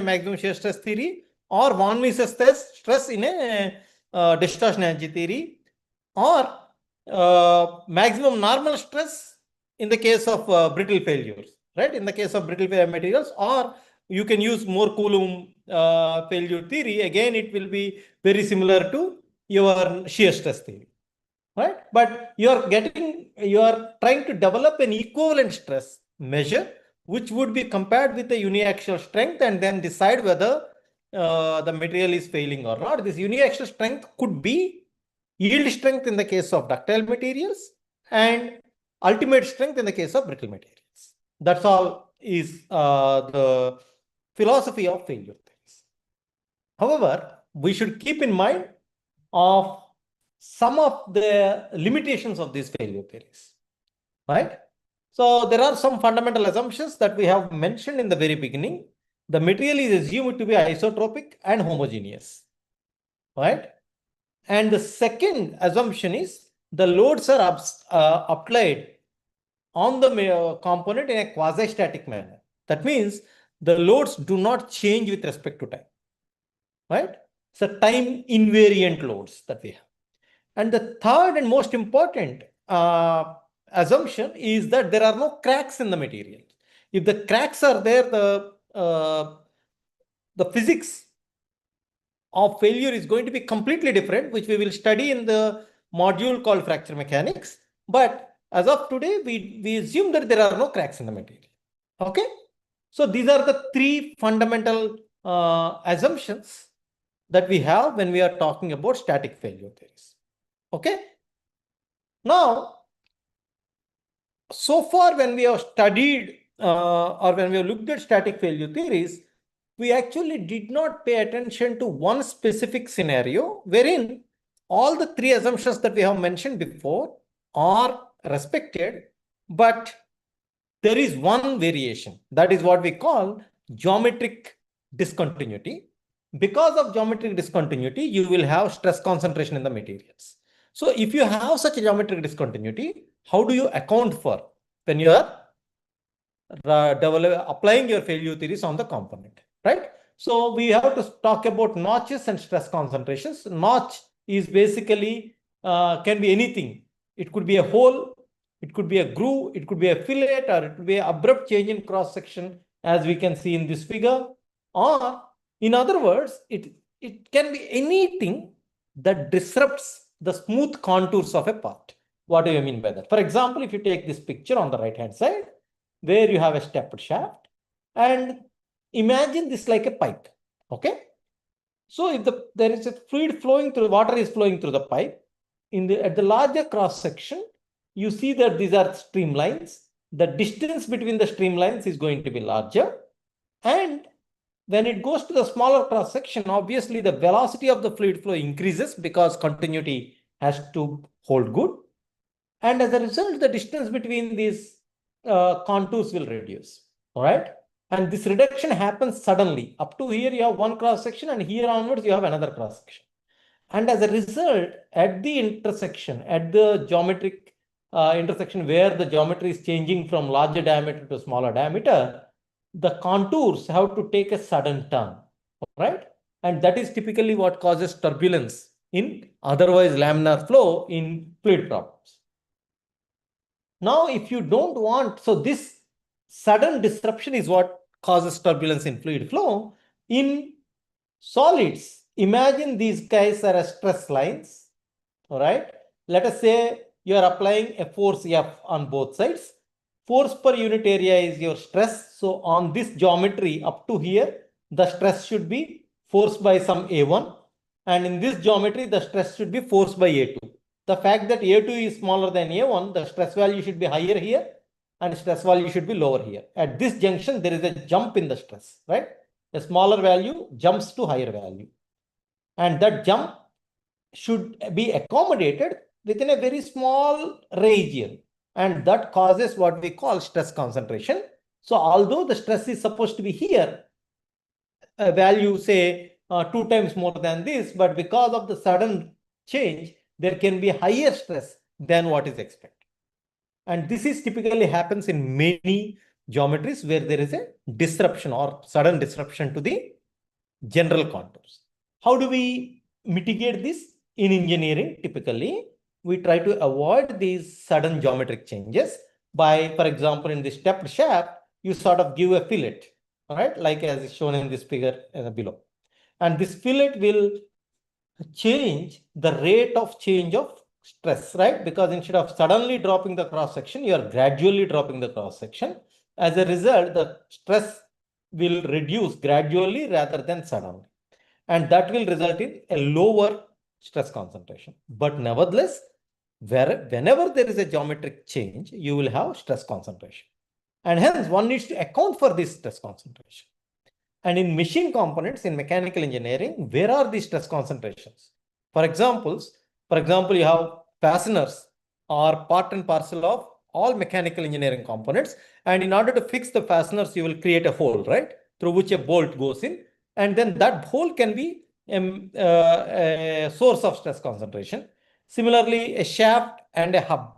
maximum shear stress theory, or von Mises stress in a distortion energy theory, or maximum normal stress in the case of brittle failures, right? In the case of brittle failure materials, or you can use Moore Coulomb failure theory. Again, it will be very similar to your shear stress theory, right? But you are trying to develop an equivalent stress measure, which would be compared with the uniaxial strength, and then decide whether the material is failing or not. This uniaxial strength could be yield strength in the case of ductile materials and ultimate strength in the case of brittle materials. That's all is the philosophy of failure theories. However, we should keep in mind of some of the limitations of these failure theories, right? So there are some fundamental assumptions that we have mentioned in the very beginning. The material is assumed to be isotropic and homogeneous, right? And the second assumption is the loads are applied on the component in a quasi-static manner. That means the loads do not change with respect to time, right? So time invariant loads that we have. And the third and most important assumption is that there are no cracks in the material. If the cracks are there, the physics of failure is going to be completely different, which we will study in the module called fracture mechanics. But as of today, we assume that there are no cracks in the material. Okay. So these are the three fundamental assumptions that we have when we are talking about static failure theories. Okay. Now, so far when we have studied or when we have looked at static failure theories, we actually did not pay attention to one specific scenario wherein all the three assumptions that we have mentioned before are respected, but there is one variation. That is what we call geometric discontinuity. Because of geometric discontinuity, you will have stress concentration in the materials. So if you have such a geometric discontinuity, how do you account for when you are applying your failure theories on the component, right? So we have to talk about notches and stress concentrations. Notch is basically can be anything. It could be a hole, it could be a groove, it could be a fillet, or it could be an abrupt change in cross section, as we can see in this figure. Or in other words, it can be anything that disrupts the smooth contours of a part. What do you mean by that? For example, if you take this picture on the right hand side, where you have a stepped shaft, and imagine this like a pipe. Okay. So if there is a fluid flowing through, water is flowing through the pipe, at the larger cross section, you see that these are streamlines. The distance between the streamlines is going to be larger. And when it goes to the smaller cross section, obviously the velocity of the fluid flow increases because continuity has to hold good. And as a result, the distance between these contours will reduce. All right. And this reduction happens suddenly. Up to here, you have one cross section, and here onwards, you have another cross section. And as a result, at the intersection, at the geometric intersection where the geometry is changing from larger diameter to smaller diameter, the contours have to take a sudden turn, right? And that is typically what causes turbulence in otherwise laminar flow in fluid problems. Now, if you don't want, so this sudden disruption is what causes turbulence in fluid flow. In solids, imagine these guys are as stress lines, all right? Let us say you are applying a force F on both sides. Force per unit area is your stress. So on this geometry up to here, the stress should be force by some A1. And in this geometry, the stress should be force by A2. The fact that A2 is smaller than A1, the stress value should be higher here and stress value should be lower here. At this junction, there is a jump in the stress, right? A smaller value jumps to higher value. And that jump should be accommodated within a very small region. And that causes what we call stress concentration. So although the stress is supposed to be here, a value say 2 times more than this, but because of the sudden change, there can be higher stress than what is expected. And this is typically happens in many geometries where there is a disruption or sudden disruption to the general contours. How do we mitigate this? In engineering, typically, we try to avoid these sudden geometric changes by, for example, in the stepped shaft, you sort of give a fillet, all right, like as is shown in this figure below. And this fillet will change the rate of change of stress, right? Because instead of suddenly dropping the cross section, you are gradually dropping the cross section. As a result, the stress will reduce gradually rather than suddenly. And that will result in a lower stress concentration. But nevertheless, whenever there is a geometric change, you will have stress concentration. And hence, one needs to account for this stress concentration. And in machine components, in mechanical engineering, where are these stress concentrations? For example, you have fasteners are part and parcel of all mechanical engineering components. And in order to fix the fasteners, you will create a hole, right? Through which a bolt goes in. And then that hole can be a source of stress concentration. Similarly, a shaft and a hub.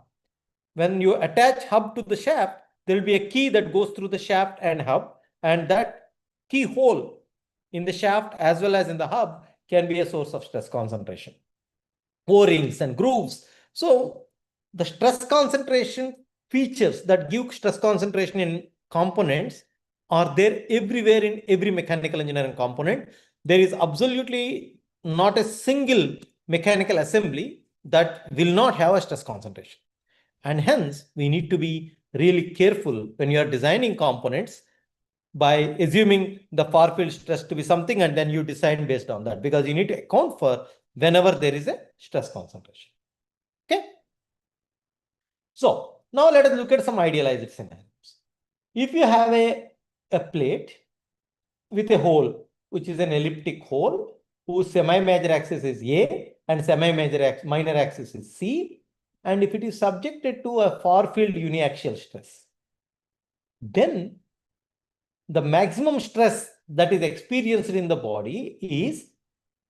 When you attach hub to the shaft, there will be a key that goes through the shaft and hub. And that keyhole in the shaft as well as in the hub can be a source of stress concentration. O-rings and grooves. So the stress concentration features that give stress concentration in components are there everywhere in every mechanical engineering component. There is absolutely not a single mechanical assembly that will not have a stress concentration. And hence, we need to be really careful when you are designing components by assuming the far field stress to be something and then you design based on that, because you need to account for whenever there is a stress concentration. Okay. So now let us look at some idealized scenarios. If you have a plate with a hole, which is an elliptic hole, whose semi-major axis is A and minor axis is C, and if it is subjected to a far field uniaxial stress, then the maximum stress that is experienced in the body is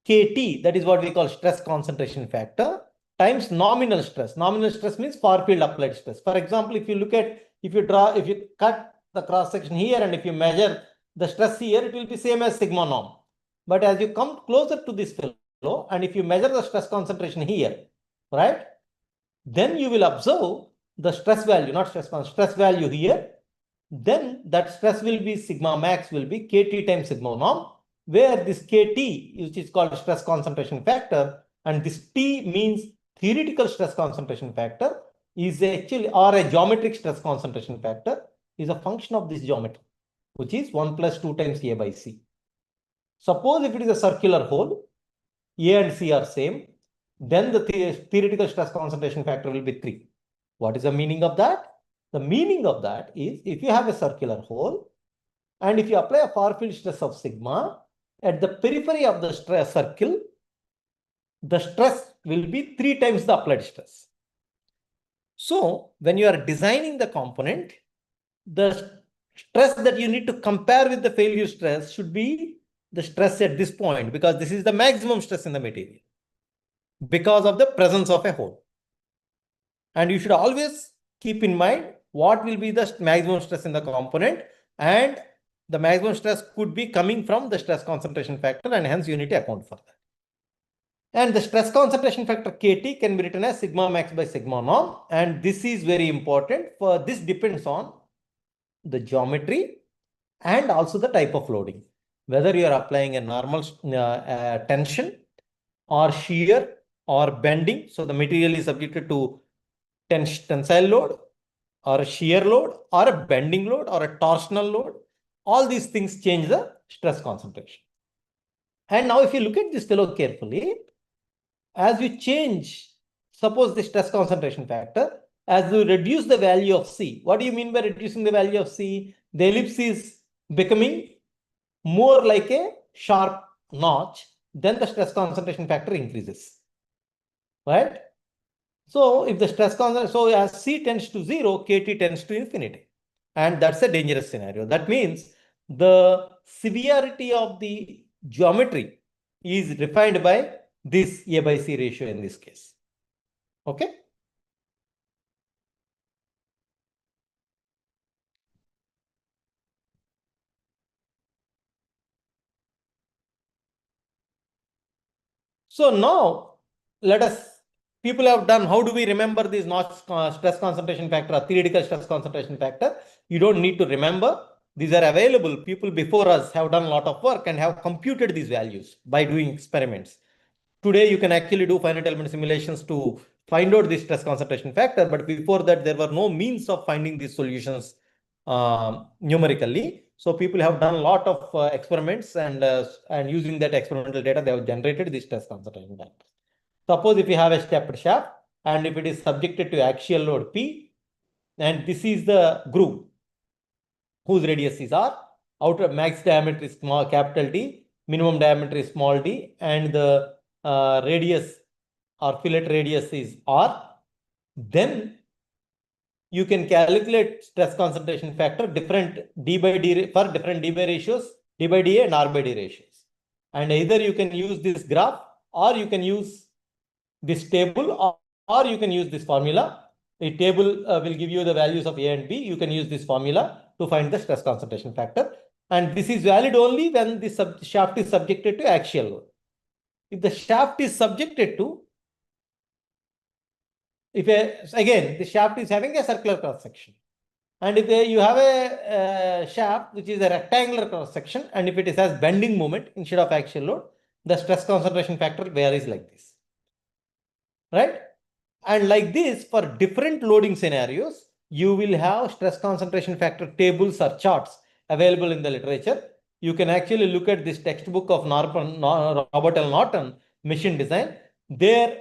Kt, that is what we call stress concentration factor, times nominal stress. Nominal stress means far field applied stress. For example, if you cut the cross section here and if you measure the stress here, it will be same as sigma norm. But as you come closer to this fellow and if you measure the stress concentration here, right, then you will observe the stress value, not stress value here. Then that stress will be sigma max will be Kt times sigma norm, where this Kt, which is called stress concentration factor, and this T means theoretical stress concentration factor, is actually, or a geometric stress concentration factor, is a function of this geometry, which is 1 plus 2 times A by C. Suppose if it is a circular hole, A and C are same, then the theoretical stress concentration factor will be 3. What is the meaning of that? The meaning of that is if you have a circular hole and if you apply a far field stress of sigma at the periphery of the stress circle, the stress will be 3 times the applied stress. So when you are designing the component, the stress that you need to compare with the failure stress should be the stress at this point, because this is the maximum stress in the material because of the presence of a hole. And you should always keep in mind what will be the maximum stress in the component, and the maximum stress could be coming from the stress concentration factor, and hence you need to account for that. And the stress concentration factor Kt can be written as sigma max by sigma norm, and this is very important. For this depends on the geometry and also the type of loading, whether you are applying a normal tension or shear or bending. So the material is subjected to tensile load or a shear load or a bending load or a torsional load. All these things change the stress concentration. And now if you look at this fellow carefully, as you change, suppose the stress concentration factor, as you reduce the value of C. What do you mean by reducing the value of C? The ellipse is becoming more like a sharp notch, then the stress concentration factor increases, right? So if the stress concentration, so as C tends to 0, Kt tends to infinity. And that's a dangerous scenario. That means the severity of the geometry is defined by this A by C ratio in this case. Okay. So now let us, people have done, how do we remember these notch stress concentration factor or theoretical stress concentration factor? You don't need to remember. These are available. People before us have done a lot of work and have computed these values by doing experiments. Today, you can actually do finite element simulations to find out the stress concentration factor. But before that, there were no means of finding these solutions numerically. So people have done a lot of experiments, and using that experimental data, they have generated the stress concentration factor. Suppose if you have a stepped shaft and if it is subjected to axial load P, and this is the groove whose radius is R, outer max diameter is small capital D, minimum diameter is small d, and the radius or fillet radius is R, then you can calculate stress concentration factor different d by d for different d by ratios, d by dA and R by d ratios. And either you can use this graph or you can use this table, or you can use this formula. A table will give you the values of A and B. You can use this formula to find the stress concentration factor. And this is valid only when the shaft is subjected to axial load. If the shaft is subjected to, again, the shaft is having a circular cross section. And if you have a shaft which is a rectangular cross section, and if it has bending moment instead of axial load, the stress concentration factor varies like this. Right? And like this, for different loading scenarios, you will have stress concentration factor tables or charts available in the literature. You can actually look at this textbook of Robert L. Norton, Machine Design. There,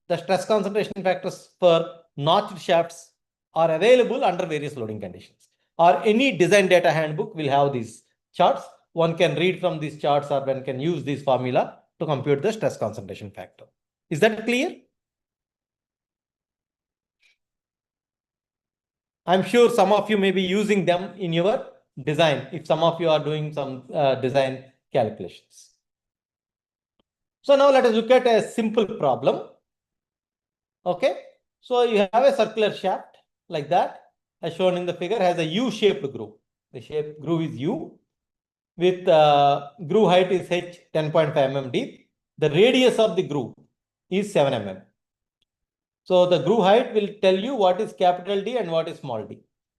the stress concentration factors for notched shafts are available under various loading conditions. Or any design data handbook will have these charts. One can read from these charts, or one can use this formula to compute the stress concentration factor. Is that clear? I'm sure some of you may be using them in your design if some of you are doing some design calculations. So now let us look at a simple problem. Okay. So you have a circular shaft like that, as shown in the figure, has a U-shaped groove. The shape groove is U with groove height is H 10.5 mm deep. The radius of the groove is 7 mm. So the groove height will tell you what is capital D and what is small d,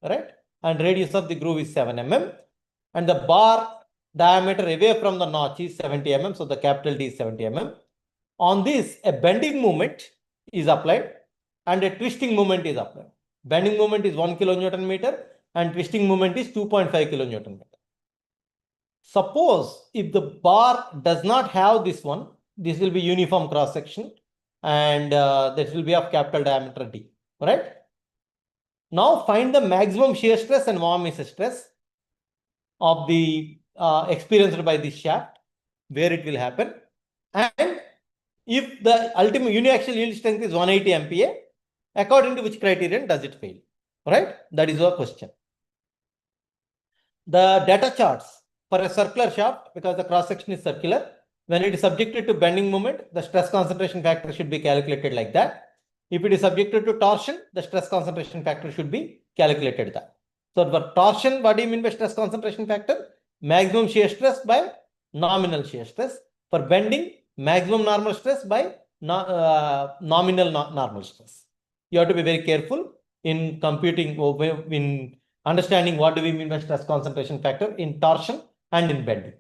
right? And radius of the groove is 7 mm. And the bar diameter away from the notch is 70 mm. So the capital D is 70 mm. On this, a bending moment is applied and a twisting moment is applied. Bending moment is 1 kilonewton meter and twisting moment is 2.5 kilonewton meter. Suppose if the bar does not have this one, this will be uniform cross section, and that will be of capital diameter D, right? Now find the maximum shear stress and von Mises stress of the experienced by this shaft, where it will happen. And if the ultimate uniaxial yield strength is 180 MPa, according to which criterion does it fail, right? That is our question. The data charts for a circular shaft, because the cross section is circular, when it is subjected to bending moment, the stress concentration factor should be calculated like that. If it is subjected to torsion, the stress concentration factor should be calculated that. So for torsion, what do you mean by stress concentration factor? Maximum shear stress by nominal shear stress. For bending, maximum normal stress by nominal normal stress. You have to be very careful in computing, in understanding what do we mean by stress concentration factor in torsion and in bending.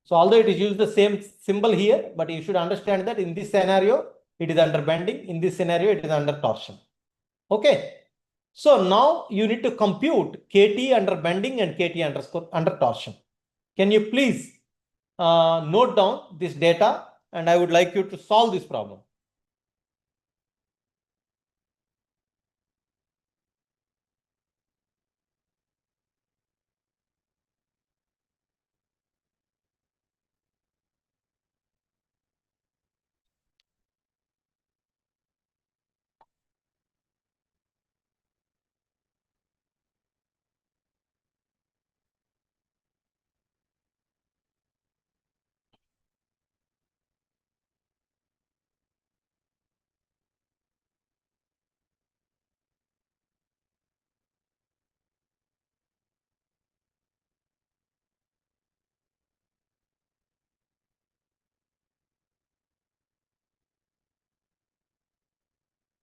So although it is used the same symbol here, but you should understand that in this scenario, it is under bending. In this scenario, it is under torsion. Okay. So now you need to compute KT under bending and KT under torsion. Can you please note down this data, and I would like you to solve this problem.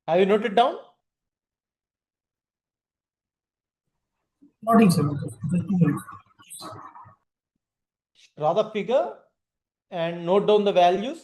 Have you noted down? Noting, sir. Just 2 minutes. Draw the figure and note down the values.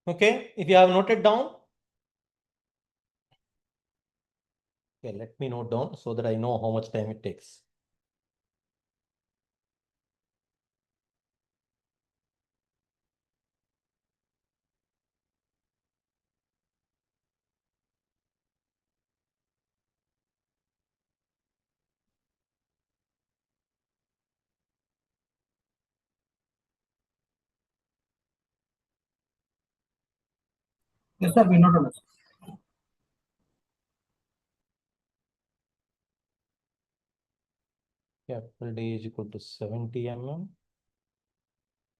Okay, if you have noted down, okay, let me note down so that I know how much time it takes. Yes, sir. We noted. Capital D is equal to 70 mm.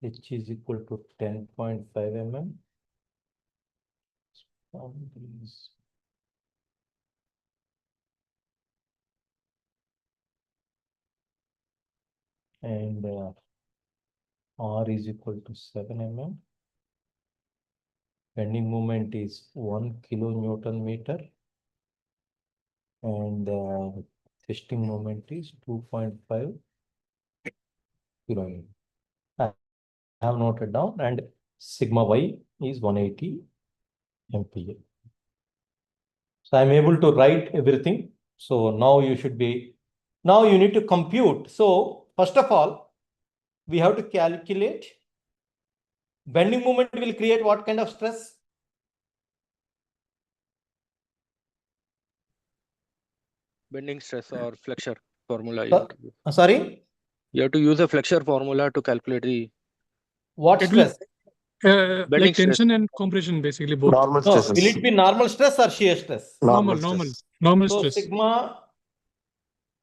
H is equal to 10.5 mm. And R is equal to 7 mm. Bending moment is 1 kilonewton meter. And twisting moment is 2.5 kilonewton. I have noted down, and sigma y is 180 MPa. So I'm able to write everything. So now you should be, now you need to compute. So first of all, we have to calculate bending moment will create what kind of stress? Bending stress or flexure formula. You Sorry? You have to use a flexure formula to calculate the What It will- stress? bending like tension stress. and compression, basically both. Normal No, stresses. will it be normal stress or shear stress? Normal stress. So stress. sigma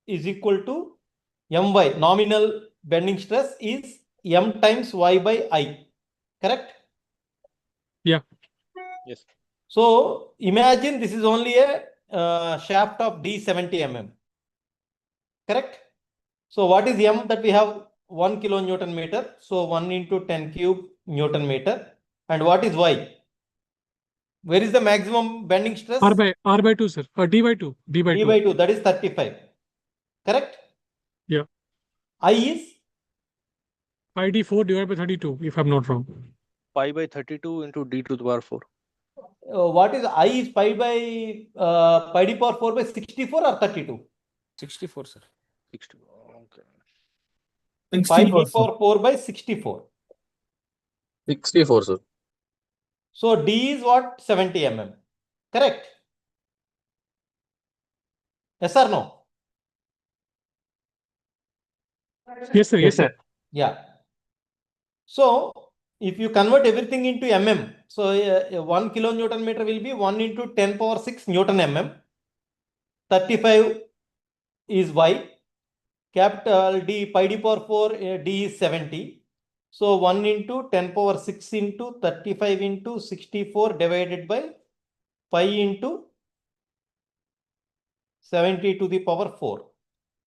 is equal to my. Nominal bending stress is m times y by I. Correct? Yeah. Yes. So imagine this is only a shaft of D 70 mm. Correct? So what is m that we have? 1 kilonewton meter. So 1 into 10 cube Newton meter. And what is y? Where is the maximum bending stress? R by 2, sir. D by 2. D by D 2. by 2, that is 35. Correct? Yeah. I is? Pi d4 divided by 32, if I'm not wrong. Pi by 32 into d to the power 4. What is I is pi by pi d power 4 by 64 or 32? 64, sir. 64. Okay. Pi d 64, sir. power 4 by 64. 64, sir. So D is what? 70 mm. Correct? Yes or no? Yes, sir. Yes, sir. Yeah. So if you convert everything into mm, so 1 kilonewton meter will be 1 into 10 power 6 Newton mm. 35 is y. Capital D pi d power 4 D is 70. So 1 into 10 power 6 into 35 into 64 divided by pi into 70 to the power 4.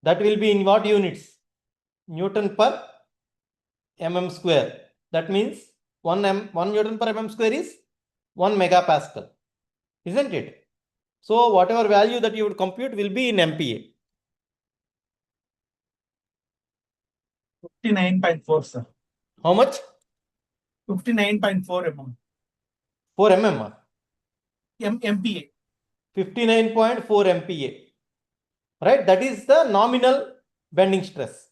That will be in what units? Newton per mm square. That means 1 Newton per mm square is 1 megapascal. Isn't it? So whatever value that you would compute will be in MPa. 59.4, sir. How much? 59.4 mm. 4 mm. MPa. 59.4 MPa. Right? That is the nominal bending stress.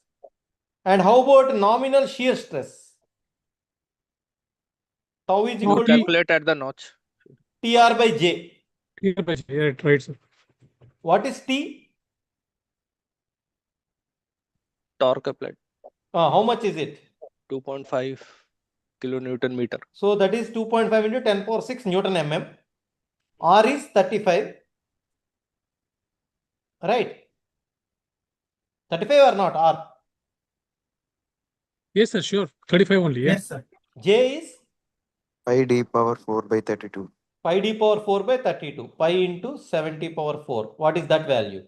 And how about nominal shear stress? Tau is You equal to calculate at the notch. TR by J. Yeah, right, sir. What is T? Torque applied. How much is it? 2.5 kilonewton meter. So that is 2.5 into 10 power 6 Newton mm. R is 35. Right? 35 or not? R. Yes, sir, sure. 35 only, yeah. Yes, sir. J is 5d power 4 by 32. pi d power 4 by 32. Pi into 70 power 4. What is that value?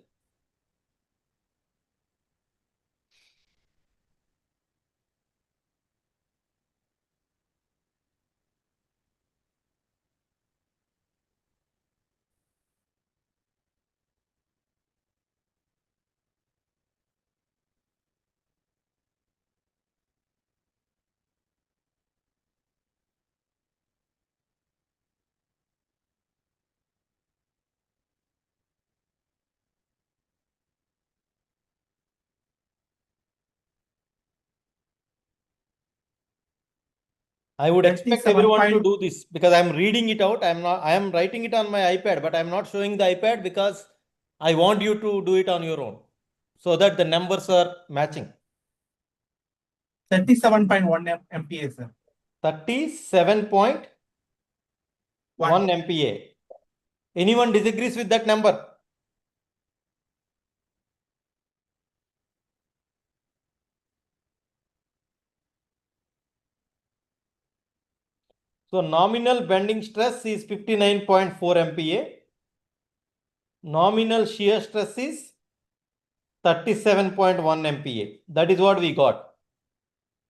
I would expect everyone to do this because I'm reading it out. I am writing it on my iPad, but I'm not showing the iPad because I want you to do it on your own so that the numbers are matching. 37.1 MPa, sir. 37.1 MPa. Anyone disagrees with that number? So nominal bending stress is 59.4 MPa. Nominal shear stress is 37.1 MPa. That is what we got.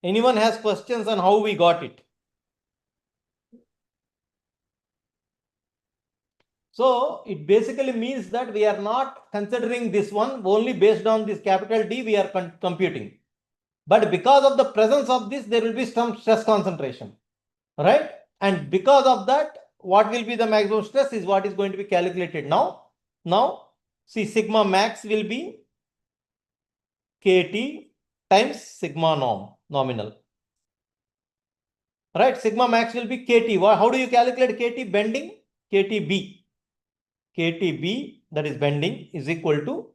Anyone has questions on how we got it? So it basically means that we are not considering this one only based on this capital D we are computing. But because of the presence of this, there will be some stress concentration, right? And because of that, what will be the maximum stress is what is going to be calculated now. Now, see, sigma max will be KT times sigma nominal. Right? Sigma max will be KT. How do you calculate KT? Bending? KTB. KTB, that is bending, is equal to,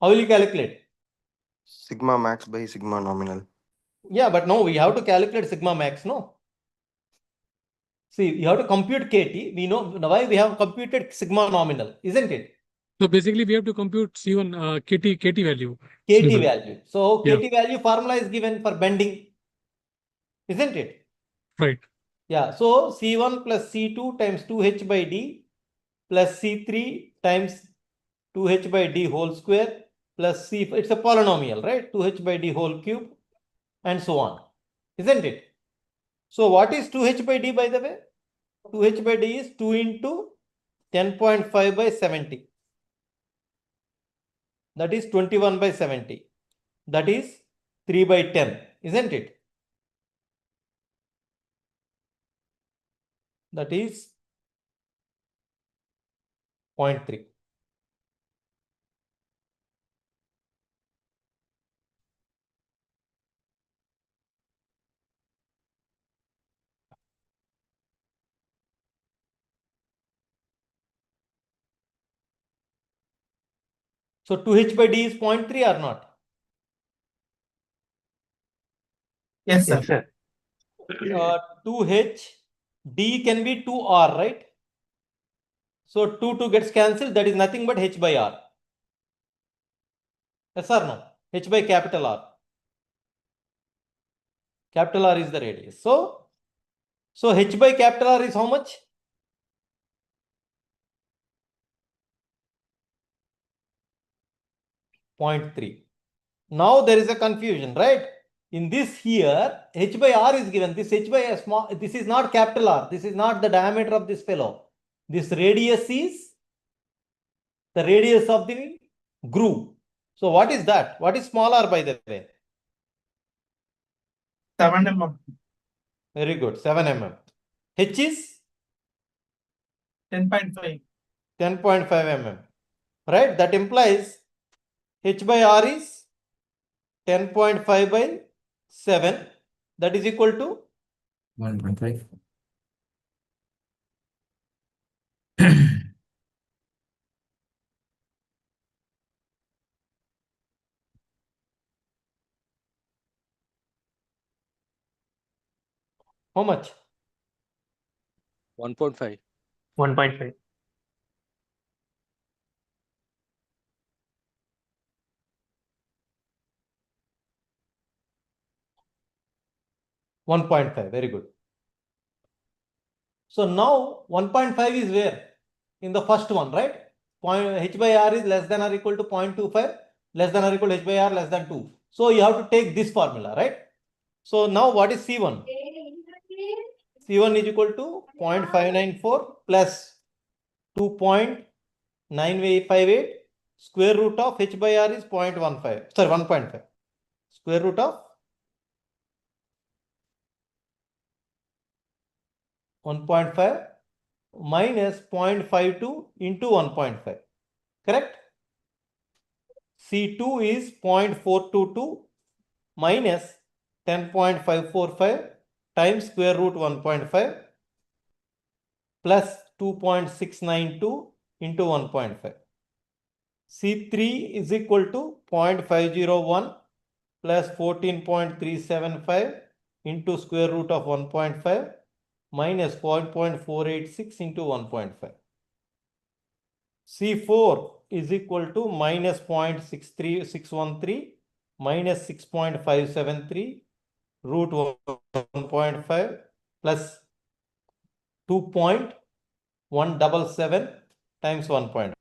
how will you calculate? Sigma max by sigma nominal. Yeah, but no, we have to calculate sigma max, no? See, you have to compute KT. We know why we have computed sigma nominal, isn't it? So basically, we have to compute C1 KT value. KT value. So Yeah. KT value formula is given for bending, isn't it? Right. Yeah. So C1 plus C2 times 2H by D plus C3 times 2H by D whole square plus C. It's a polynomial, right? 2H by D whole cube and so on, isn't it? So what is 2H by D, by the way? 2H by D is 2 into 10.5 by 70. That is 21 by 70. That is 3 by 10, isn't it? That is 0.3. So 2H by D is 0.3 or not? Yes, sir. 2H, D can be 2R, right? So 2 gets cancelled. That is nothing but H by R. Yes or no? H by capital R. Capital R is the radius. So H by capital R is how much? .3. Now there is a confusion, right? In this here, H by R is given. This H by a small, this is not capital R. This is not the diameter of this fellow. This radius is the radius of the groove. So what is that? What is small r, by the way? 7 mm. Very good. 7 mm. H is 10.5. 10.5 mm, right? That implies H by R is 10.5 by 7. That is equal to 1.5. how much? 1.5. 1.5. 1.5. Very good. So now 1.5 is where? In the first one, right? H by R is less than or equal to 0.25, less than or equal to H by R less than 2. So you have to take this formula, right? So now what is C1? C1 is equal to 0.594 plus 2.958. Square root of H by R is 0.15. Sorry, 1.5. Square root of 1.5 minus 0.52 into 1.5. Correct? C2 is 0.422 minus 10.545 times square root 1.5 plus 2.692 into 1.5. C3 is equal to 0.501 plus 14.375 into square root of 1.5 minus 0.486 into 1.5. C4 is equal to minus 0.63613 minus 6.573 root 1.5 plus 2.177 times 1.5.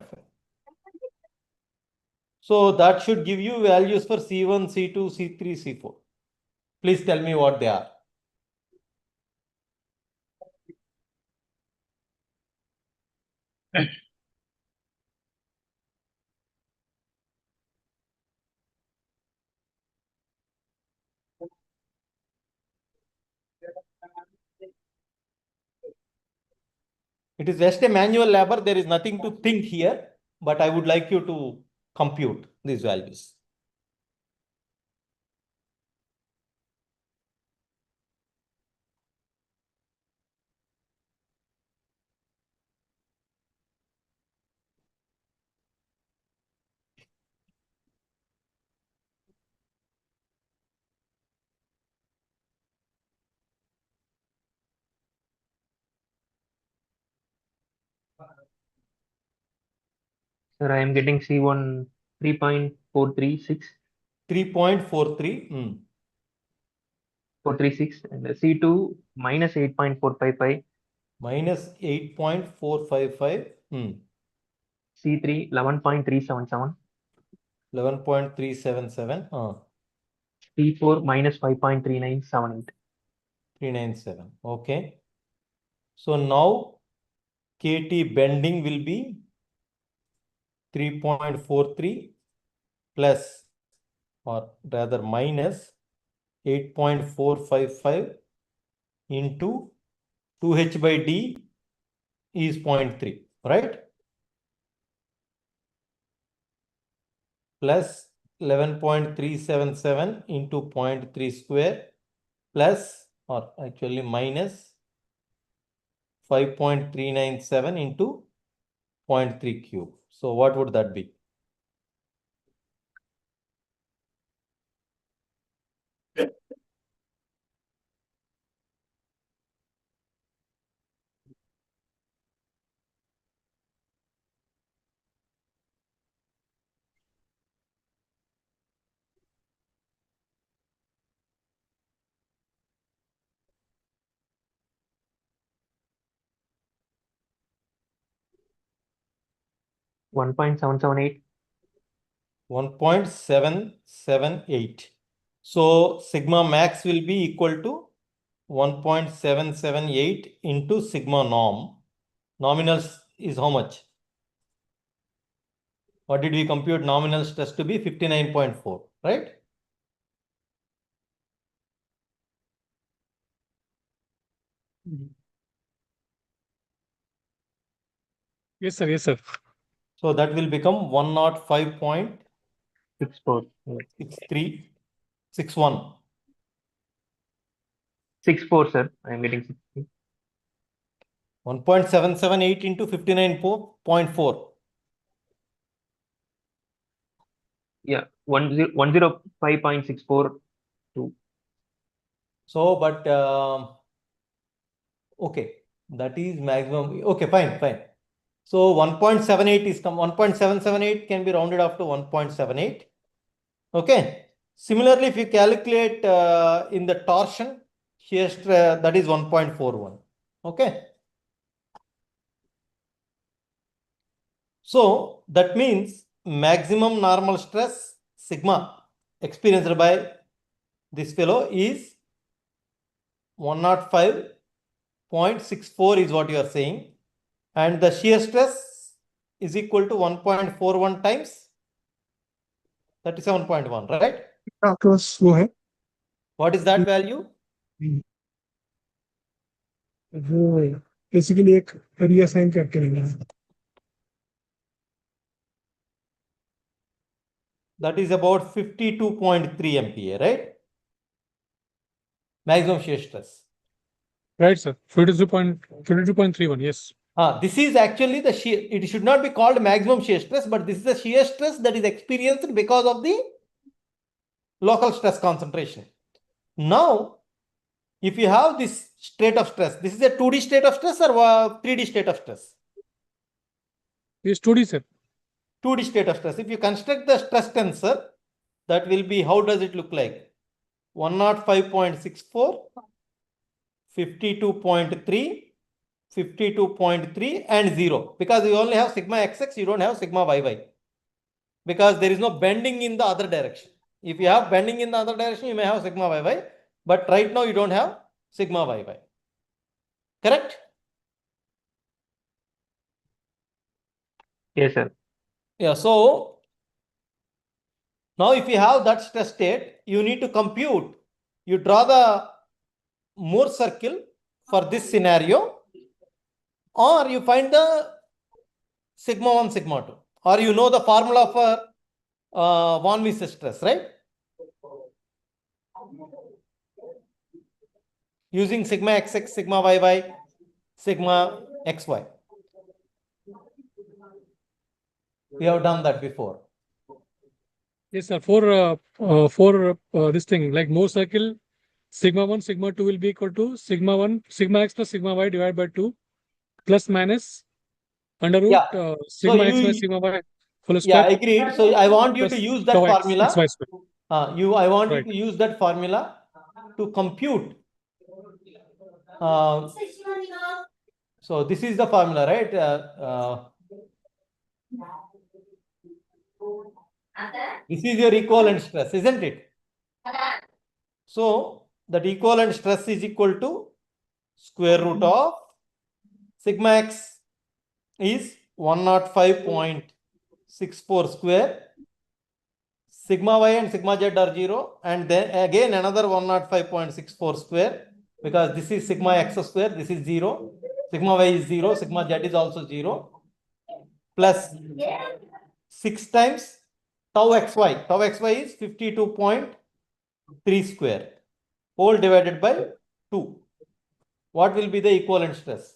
So that should give you values for C1, C2, C3, C4. Please tell me what they are. It is just a manual labor. There is nothing to think here, but I would like you to compute these values. Sir, I am getting C1 3.436, 3.43. 436, and C2 minus 8.455, Minus 8.455. C3 11.377, 11.377. C4 minus 5.3978. 397. Okay. So now KT bending will be 3.43 plus, or rather minus 8.455 into 2H by D is 0.3, right? Plus 11.377 into 0.3 square plus, or actually minus 5.397 into 0.3 cube. So what would that be? One 1.778. 1.778. So sigma max will be equal to 1.778 into sigma norm. Nominal is how much? What did we compute nominal stress to be? 59.4, right? Yes, sir. Yes, sir. So that will become 105.6361. 64. 64, sir. I am getting 60. 1.778 into 59.4. Yeah, 105.642. So, but okay, that is maximum. Okay, fine. So 1.78 is 1.778 can be rounded off to 1.78. Okay. Similarly, if you calculate in the torsion, shear stress, that is 1.41. Okay. So that means maximum normal stress sigma experienced by this fellow is 105.64 is what you are saying. And the shear stress is equal to 1.41 times 37.1, right? Across वो है What is that value? वो basically एक reassign करके लेना है. That is about 52.3 MPa, right? Maximum shear stress. Right, sir. 52.31. Yes. This is actually the shear. It should not be called maximum shear stress, but this is the shear stress that is experienced because of the local stress concentration. Now, if you have this state of stress, this is a 2D state of stress or 3D state of stress? Yes, 2D, sir. 2D state of stress. If you construct the stress tensor, that will be, how does it look like? 105.64, 52.3, 52.3 and 0. Because you only have sigma xx, you don't have sigma yy. Because there is no bending in the other direction. If you have bending in the other direction, you may have sigma yy. But right now you don't have sigma yy. Correct? Yes, sir. Yeah, so now if you have that stress state, you need to compute. You draw the Moore circle for this scenario, or you find the sigma 1, sigma 2, or you know the formula for von Mises stress, right? Using sigma xx, sigma yy, sigma xy. We have done that before. Yes, sir. For this thing, like Moore circle, sigma 1, sigma 2 will be equal to sigma 1, sigma x plus sigma y divided by 2 plus minus under root sigma x minus sigma y whole square. Yeah, agreed. So I want you to use that formula. X, y square. I want you Right. to use that formula to compute. So this is the formula, right? This is your equivalent stress, isn't it? So that equivalent stress is equal to square root of sigma x is 105.64 square. Sigma y and sigma z are 0, and then again another 105.64 square, because this is sigma x square, this is 0, sigma y is 0, sigma z is also 0, plus 6 times tau xy. Tau xy is 52.3 square, whole divided by 2. What will be the equivalent stress?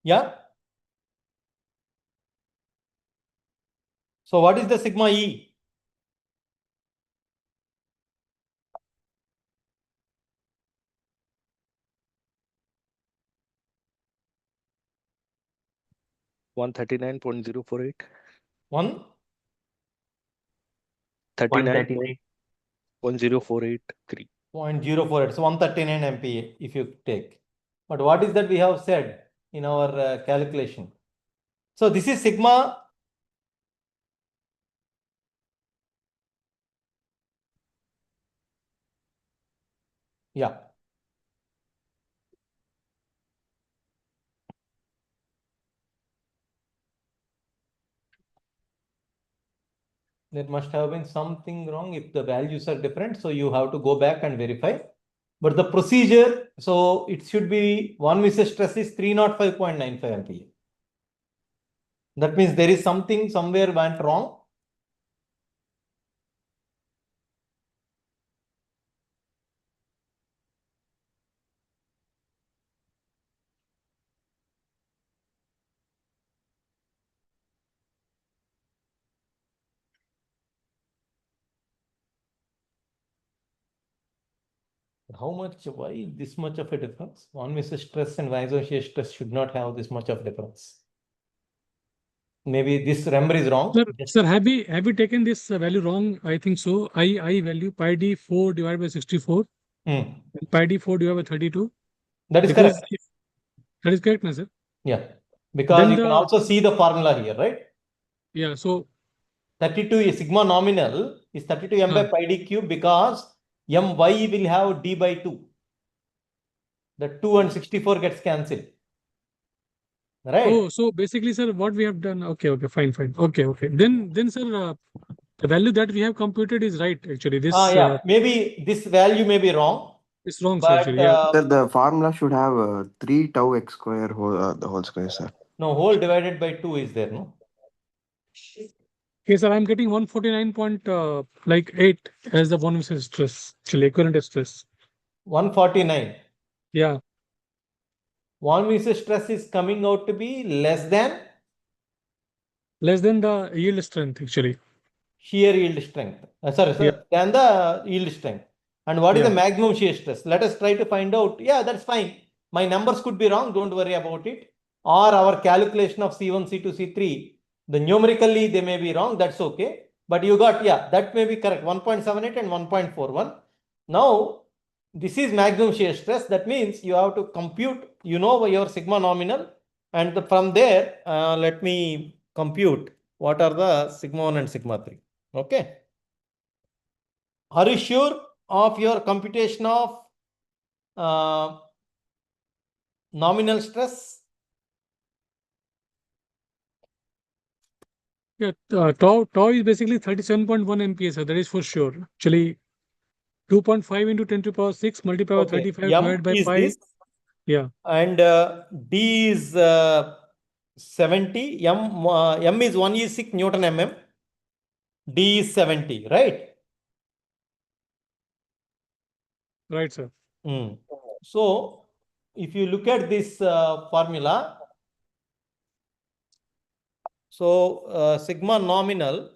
Yeah. So what is the sigma E? One 39.048. 1? 139. 39.0483. 0.048. So 139 MPa if you take. But what is that we have said in our calculation? So this is sigma. Yeah. There must have been something wrong if the values are different. So you have to go back and verify. But the procedure, so it should be 1 Mrs. stress is 305.95 MPa. That means there is something somewhere went wrong. How much, why this much of a difference? 1 Mrs. stress and maximum shear stress should not have this much of difference. Maybe this number is wrong. Sir, have we taken this value wrong? I think so. I value pi d 4 divided by 64, Hmm. pi d 4 divided by 32. That is Because correct. that is correct, no, sir? Yeah. Because Then you can the- also see the formula here, right? Yeah. So 32 is sigma nominal is 32 m by pi d cube because my will have d by 2. The 2 and 64 gets cancelled. Right? so basically, sir, what we have done. Okay, fine. Okay. Then, sir, the value that we have computed is right. Actually, this Yeah, maybe this value may be wrong. is wrong, sir. But Actually, yeah. Sir, the formula should have 3 tau x square the whole square, sir. no, whole divided by 2 is there, no? Okay, sir, I'm getting 149.8 as the 1 Mrs. stress. Actually, equivalent stress. 149. Yeah. 1 Mrs. stress is coming out to be less than Less than the yield strength, actually. shear yield strength. Than the yield strength. And what is the Yeah. maximum shear stress? Let us try to find out. Yeah, that's fine. My numbers could be wrong. Don't worry about it. Or our calculation of C1, C2, C3, the numerically they may be wrong. That's okay. But you got, yeah, that may be correct. 1.78 and 1.41. Now, this is maximum shear stress. That means you have to compute, your sigma nominal. And from there, let me compute what are the sigma 1 and sigma 3. Okay. Are you sure of your computation of nominal stress? Yeah, tau is basically 37.1 MPa, sir. That is for sure. Actually, 2.5 into 10 to the power 6 multiplied by Okay. 35 M divided by is pi. this. Yeah. And D is 70. M is 1 Newton mm. D is 70, right? Right, sir. So, if you look at this formula, so sigma nominal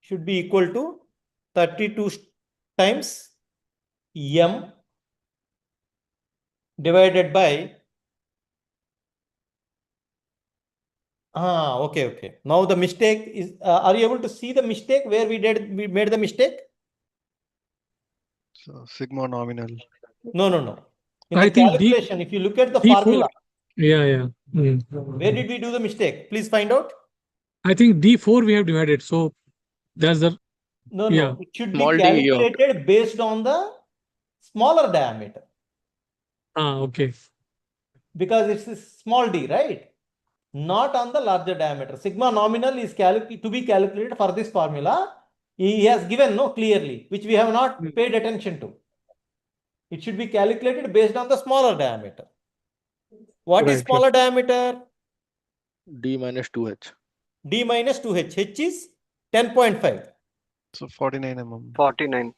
should be equal to 32 times M divided by okay. Now the mistake is, are you able to see the mistake where we made the mistake? So sigma nominal. No. In I the think calculation, if you look at the D4. formula, Yeah. where did we do the mistake? Please find out. I think D4 we have divided. So that's the. No. Yeah. It should be Small d here. calculated based on the smaller diameter Okay. because it's a small d, right? Not on the larger diameter. Sigma nominal is to be calculated for this formula. He has given clearly, which we have not paid attention to. It should be calculated based on the smaller diameter. What is Right. smaller diameter? D minus 2H. D minus 2H. H is 10.5. So 49 mm. 49.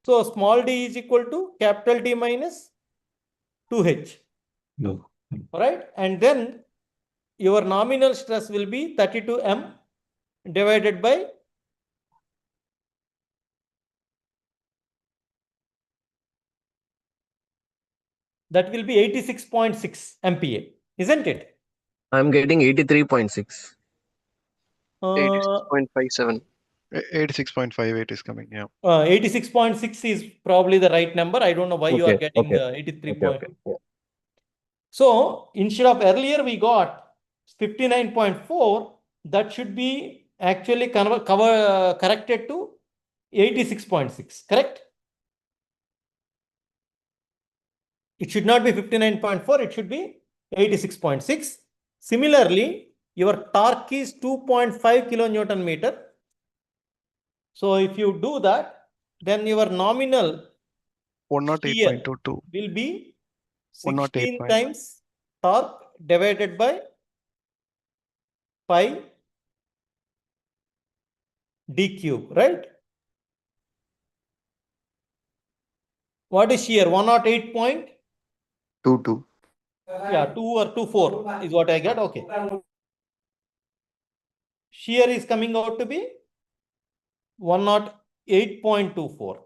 So small d is equal to capital D minus 2H. No. Right? And then your nominal stress will be 32 M divided by that will be 86.6 MPa, isn't it? I'm getting 83.6. Uh, 86.57. 86.58 is coming. Yeah. 86.6 is probably the right number. I don't know why you are Okay, getting okay. 83 Okay, point. okay. Yeah. So instead of earlier we got 59.4, that should be actually corrected to 86.6, correct? It should not be 59.4, it should be 86.6. Similarly, your torque is 2.5 kilonewton meter. So if you do that, then your nominal shear 108.22. will be 108 16 point. times torque divided by pi d cube, right? What is shear? 108.2, 2. yeah, 2 or 24 is what I get. Okay. Shear is coming out to be 108.24.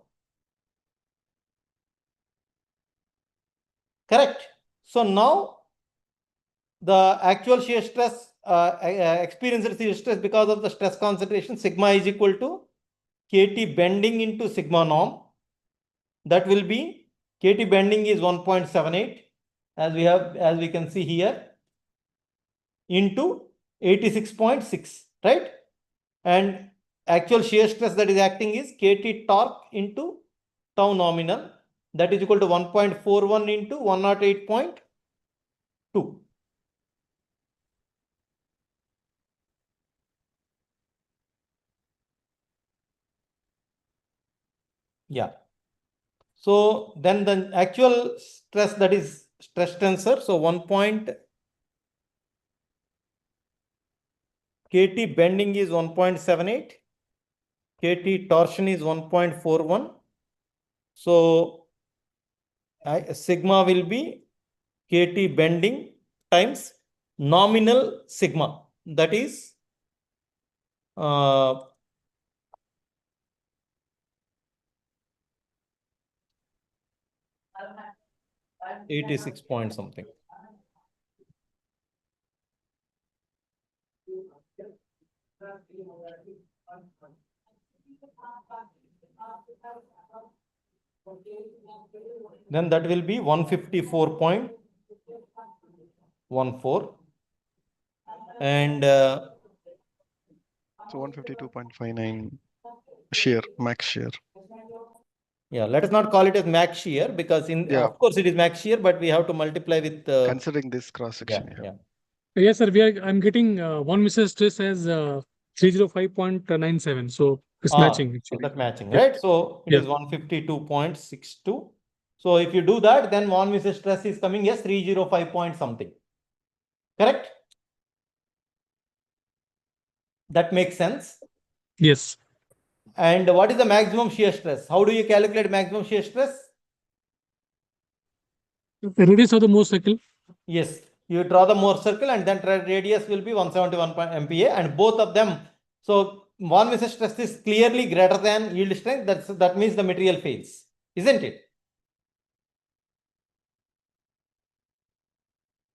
Correct. So now the actual shear stress, experienced shear stress because of the stress concentration, sigma is equal to KT bending into sigma norm. That will be KT bending is 1.78 as we can see here into 86.6, right? And actual shear stress that is acting is KT torque into tau nominal, that is equal to 1.41 into 108.2. Yeah. So then the actual stress, that is stress tensor. So 1 point KT bending is 1.78. KT torsion is 1.41. So sigma will be KT bending times nominal sigma. That is 86 point something. Then that will be 154.14 and So 152.59 shear, max shear. yeah, let us not call it as max shear because Yeah. of course it is max shear, but we have to multiply with Considering this cross section. yeah. Yes, sir. I'm getting one missile stress as 305.97. So it's matching So actually. that matching, Yeah. right? So it Yeah. is 152.62. So if you do that, then von Mises stress is coming as 305 point something. Correct? That makes sense. Yes. And what is the maximum shear stress? How do you calculate maximum shear stress? The radius of the Mohr circle. Yes, you draw the Mohr circle and then radius will be 171 MPa and both of them. So von Mises stress is clearly greater than yield strength. That means the material fails, isn't it?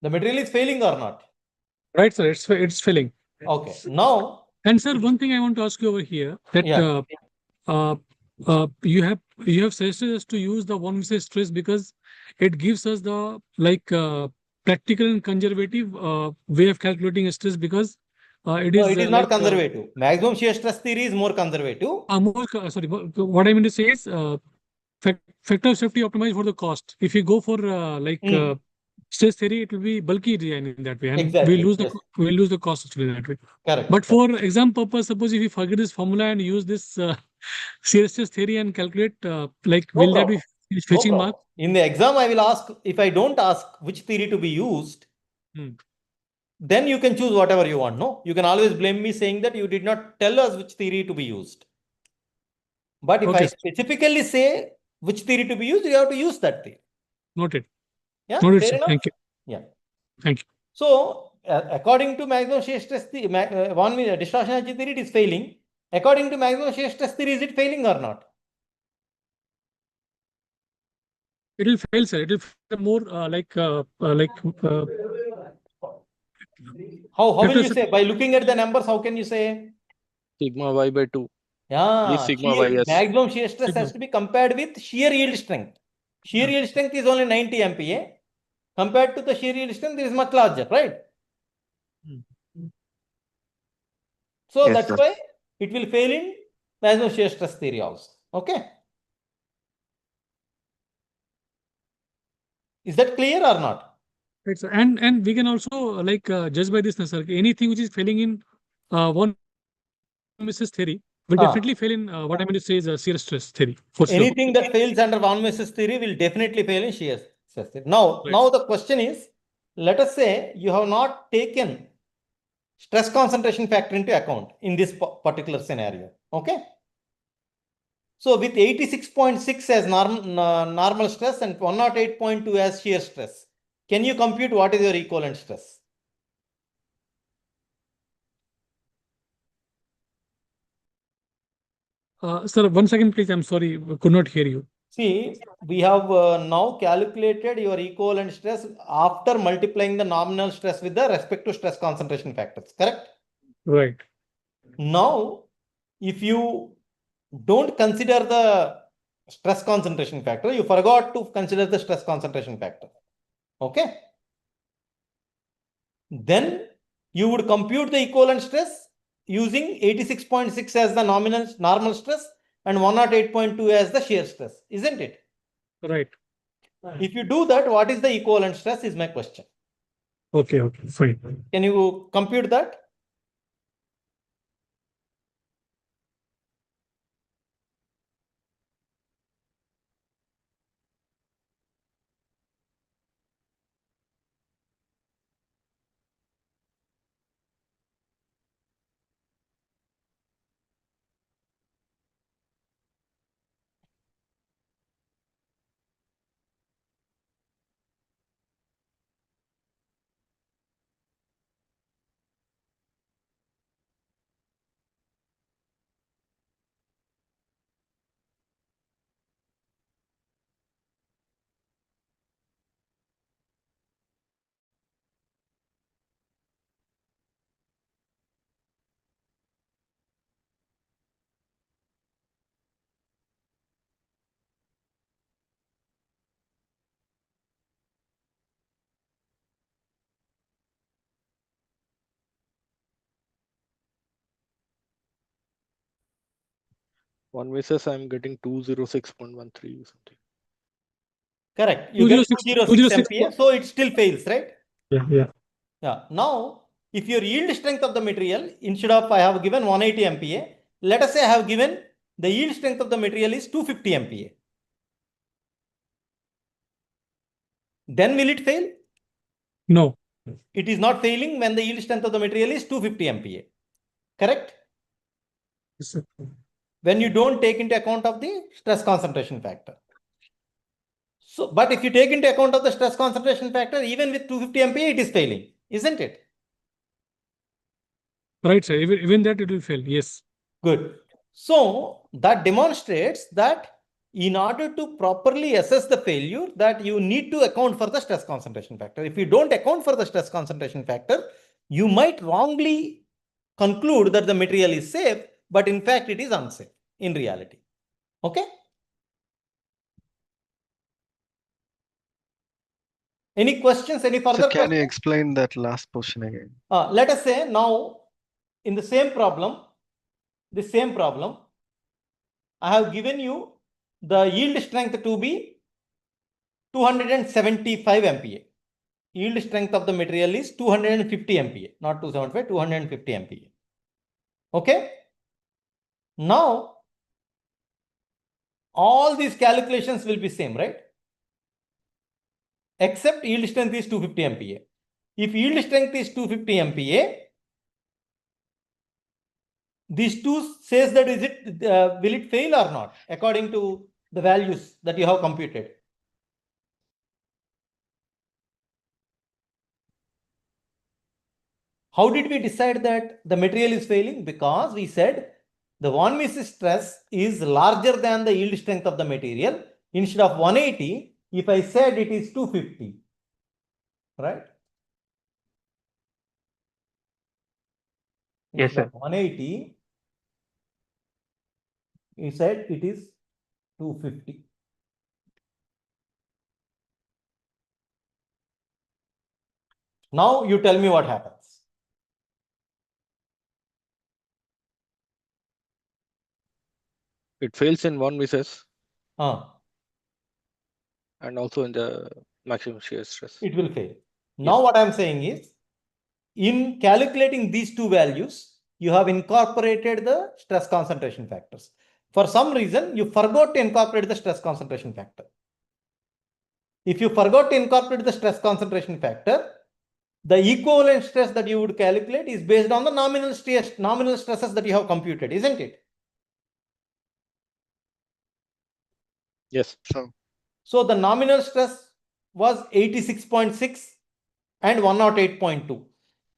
The material is failing or not? Right, sir. It's filling. Okay. Now. And sir, one thing I want to ask you over here that Yeah. you have suggested us to use the von Mises stress because it gives us the practical and conservative way of calculating stress because it is. No, it is not conservative. Maximum shear stress theory is more conservative. Sorry, what I mean to say is factor of safety optimized for the cost. If you go for stress theory, it will be bulky design in that way, and Exactly, we'll lose the cost actually that way. Correct. But for exam purpose, suppose if you forget this formula and use this shear stress theory and calculate, will that be fetching mark? In the exam, I will ask, if I don't ask which theory to be used, then you can choose whatever you want. No, you can always blame me saying that you did not tell us which theory to be used. But if I specifically say which theory to be used, you have to use that theory. Noted. Yeah. Noted, Fair sir. enough? Thank you. Yeah. Thank you. So according to maximum shear stress theory, one distortion energy theory, it is failing. According to maximum shear stress theory, is it failing or not? It will fail, sir. It will fail more How will you Factors- say? By looking at the numbers, how can you say? Sigma y by 2. Yeah, sigma ys. maximum shear stress Sigma. has to be compared with shear yield strength. Shear yield strength is only 90 MPa. Compared to the shear yield strength, it is much larger, right? So Yes, that's sir. why it will fail in maximum shear stress theory also. Okay. Is that clear or not? Right, sir. And we can also judge by this, sir. Anything which is failing in one Mises theory will Ah. definitely fail in what I mean to say is shear stress theory for sure. Anything that fails under von Mises theory will definitely fail in shear stress theory. Now, Right. now the question is, let us say you have not taken stress concentration factor into account in this particular scenario. Okay. So with 86.6 as normal stress and 108.2 as shear stress, can you compute what is your equivalent stress? Sir, 1 second, please. I'm sorry, could not hear you. See, we have now calculated your equivalent stress after multiplying the nominal stress with the respective stress concentration factors, correct? Right. Now, if you don't consider the stress concentration factor, you forgot to consider the stress concentration factor. Okay. Then you would compute the equivalent stress using 86.6 as the normal stress and 108.2 as the shear stress, isn't it? Right. If you do that, what is the equivalent stress is my question. Okay. Fine. Can you compute that? One Mises, I'm getting 206.13 or something. Correct. You get 206 206 MPa, so it still fails, right? Yeah. Yeah. Now, if your yield strength of the material, instead of I have given 180 MPa, let us say I have given the yield strength of the material is 250 MPa. Then will it fail? No. It is not failing when the yield strength of the material is 250 MPa. Correct? Yes, sir. When you don't take into account of the stress concentration factor. So, but if you take into account of the stress concentration factor, even with 250 MPa, it is failing, isn't it? Right, sir. Even that it will fail. Yes. Good. So that demonstrates that in order to properly assess the failure, that you need to account for the stress concentration factor. If you don't account for the stress concentration factor, you might wrongly conclude that the material is safe, but in fact it is unsafe in reality. Okay. Any questions? Any further So can you questions? explain that last portion again? Let us say now in the same problem, I have given you the yield strength to be 275 MPa. Yield strength of the material is 250 MPa, not 275, 250 MPa. Okay. Now, all these calculations will be same, right? Except yield strength is 250 MPa. If yield strength is 250 MPa, these two says that is it will it fail or not according to the values that you have computed. How did we decide that the material is failing? Because we said the von Mises stress is larger than the yield strength of the material. Instead of 180, if I said it is 250, right? Yes, Instead sir. of 180, he said it is 250. Now you tell me what happens. It fails in von Mises Ah, and also in the maximum shear stress. it will fail. Now what I'm saying is, in calculating these two values, you have incorporated the stress concentration factors. For some reason, you forgot to incorporate the stress concentration factor. If you forgot to incorporate the stress concentration factor, the equivalent stress that you would calculate is based on the nominal stresses that you have computed, isn't it? Yes. So So the nominal stress was 86.6 and 108.2.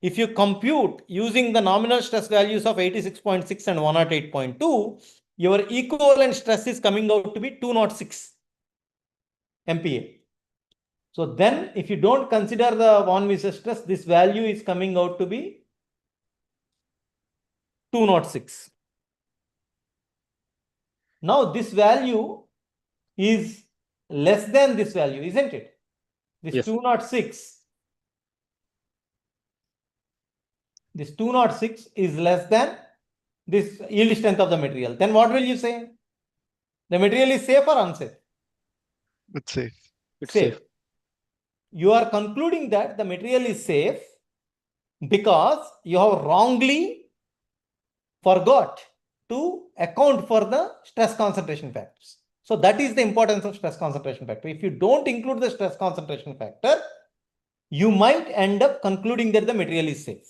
If you compute using the nominal stress values of 86.6 and 108.2, your equivalent stress is coming out to be 206 MPa. So then if you don't consider the von Mises stress, this value is coming out to be 206. Now this value is less than this value, isn't it? This Yes. 206. This 206 is less than this yield strength of the material. Then what will you say? The material is safe or unsafe? it's safe. It's Safe. safe. You are concluding that the material is safe because you have wrongly forgot to account for the stress concentration factors. So that is the importance of stress concentration factor. If you don't include the stress concentration factor, you might end up concluding that the material is safe.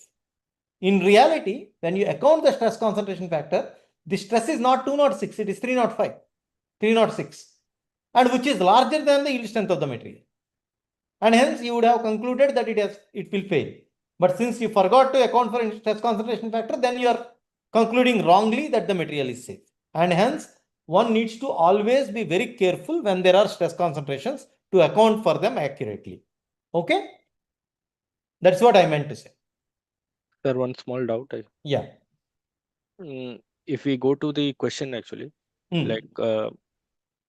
In reality, when you account the stress concentration factor, the stress is not 206, it is 305, 306, and which is larger than the yield strength of the material. And hence you would have concluded that it will fail. But since you forgot to account for stress concentration factor, then you are concluding wrongly that the material is safe. And hence one needs to always be very careful when there are stress concentrations to account for them accurately. Okay? That's what I meant to say. Sir, one small doubt. Yeah. If we go to the question actually, Hmm. like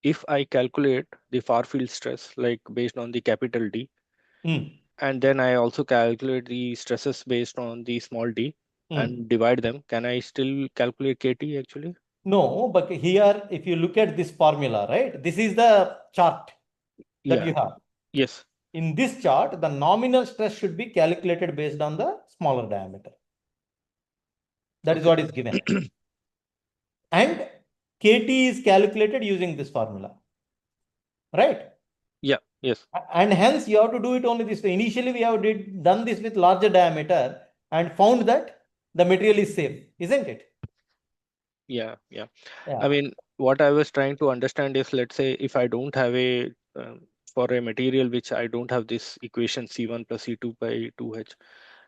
if I calculate the far field stress, like based on the capital D, Hmm. and then I also calculate the stresses based on the small d Hmm. and divide them, can I still calculate KT actually? No, but here, if you look at this formula, right, this is the chart that Yeah. you have. Yes. In this chart, the nominal stress should be calculated based on the smaller diameter. That is what is given. And KT is calculated using this formula, right? Yeah. Yes. And hence you have to do it only this way. Initially, we have done this with larger diameter and found that the material is safe, isn't it? Yeah. Yeah. I mean, what I was trying to understand is, let's say if I don't have a for a material which I don't have this equation C1 plus C2 by 2H,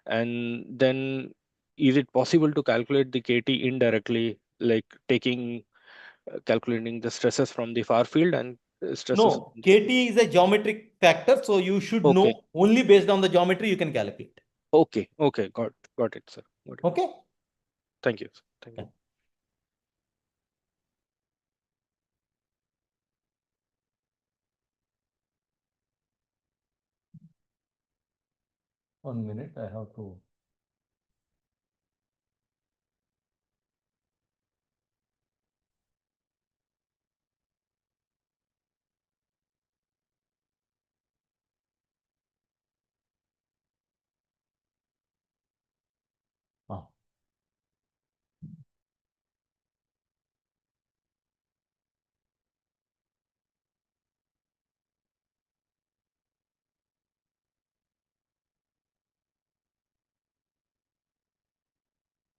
and then is it possible to calculate the KT indirectly, like calculating the stresses from the far field and stresses? No, KT is a geometric factor, so you should Okay. know only based on the geometry you can calculate. Okay. Got it, sir. Got it. Okay. Thank you. Thank you. Yeah. One minute, I have to. Ah.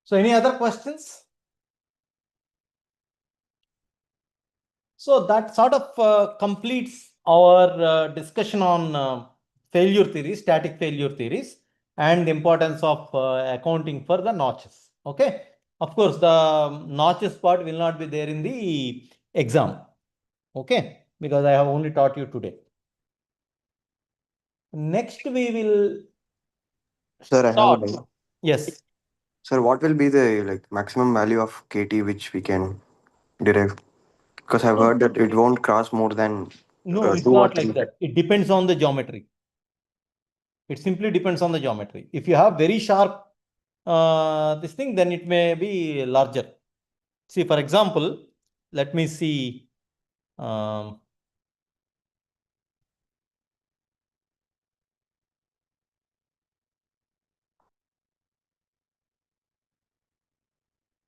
So any other questions? So that sort of completes our discussion on failure theories, static failure theories. and the importance of accounting for the notches. Okay. Of course, the notches part will not be there in the exam. Okay. Because I have only taught you today. Next, we will Sir, I have a start. doubt. Yes. Sir, what will be the maximum value of KT which we can derive? Because I've heard that it won't cross more than No, it's 2 or not 3. like that. It depends on the geometry. It simply depends on the geometry. If you have very sharp this thing, then it may be larger. See, for example, let me see.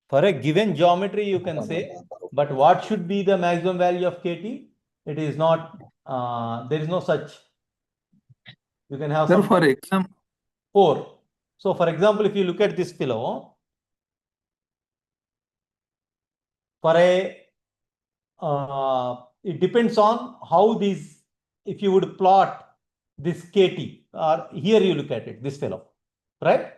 For a given geometry, you can say, but what should be the maximum value of KT? It is not, there is no such. You can have Sir, some for exam, 4. So, for example, if you look at this fellow, for a, it depends on how these, if you would plot this KT, or here you look at it, this fellow, right?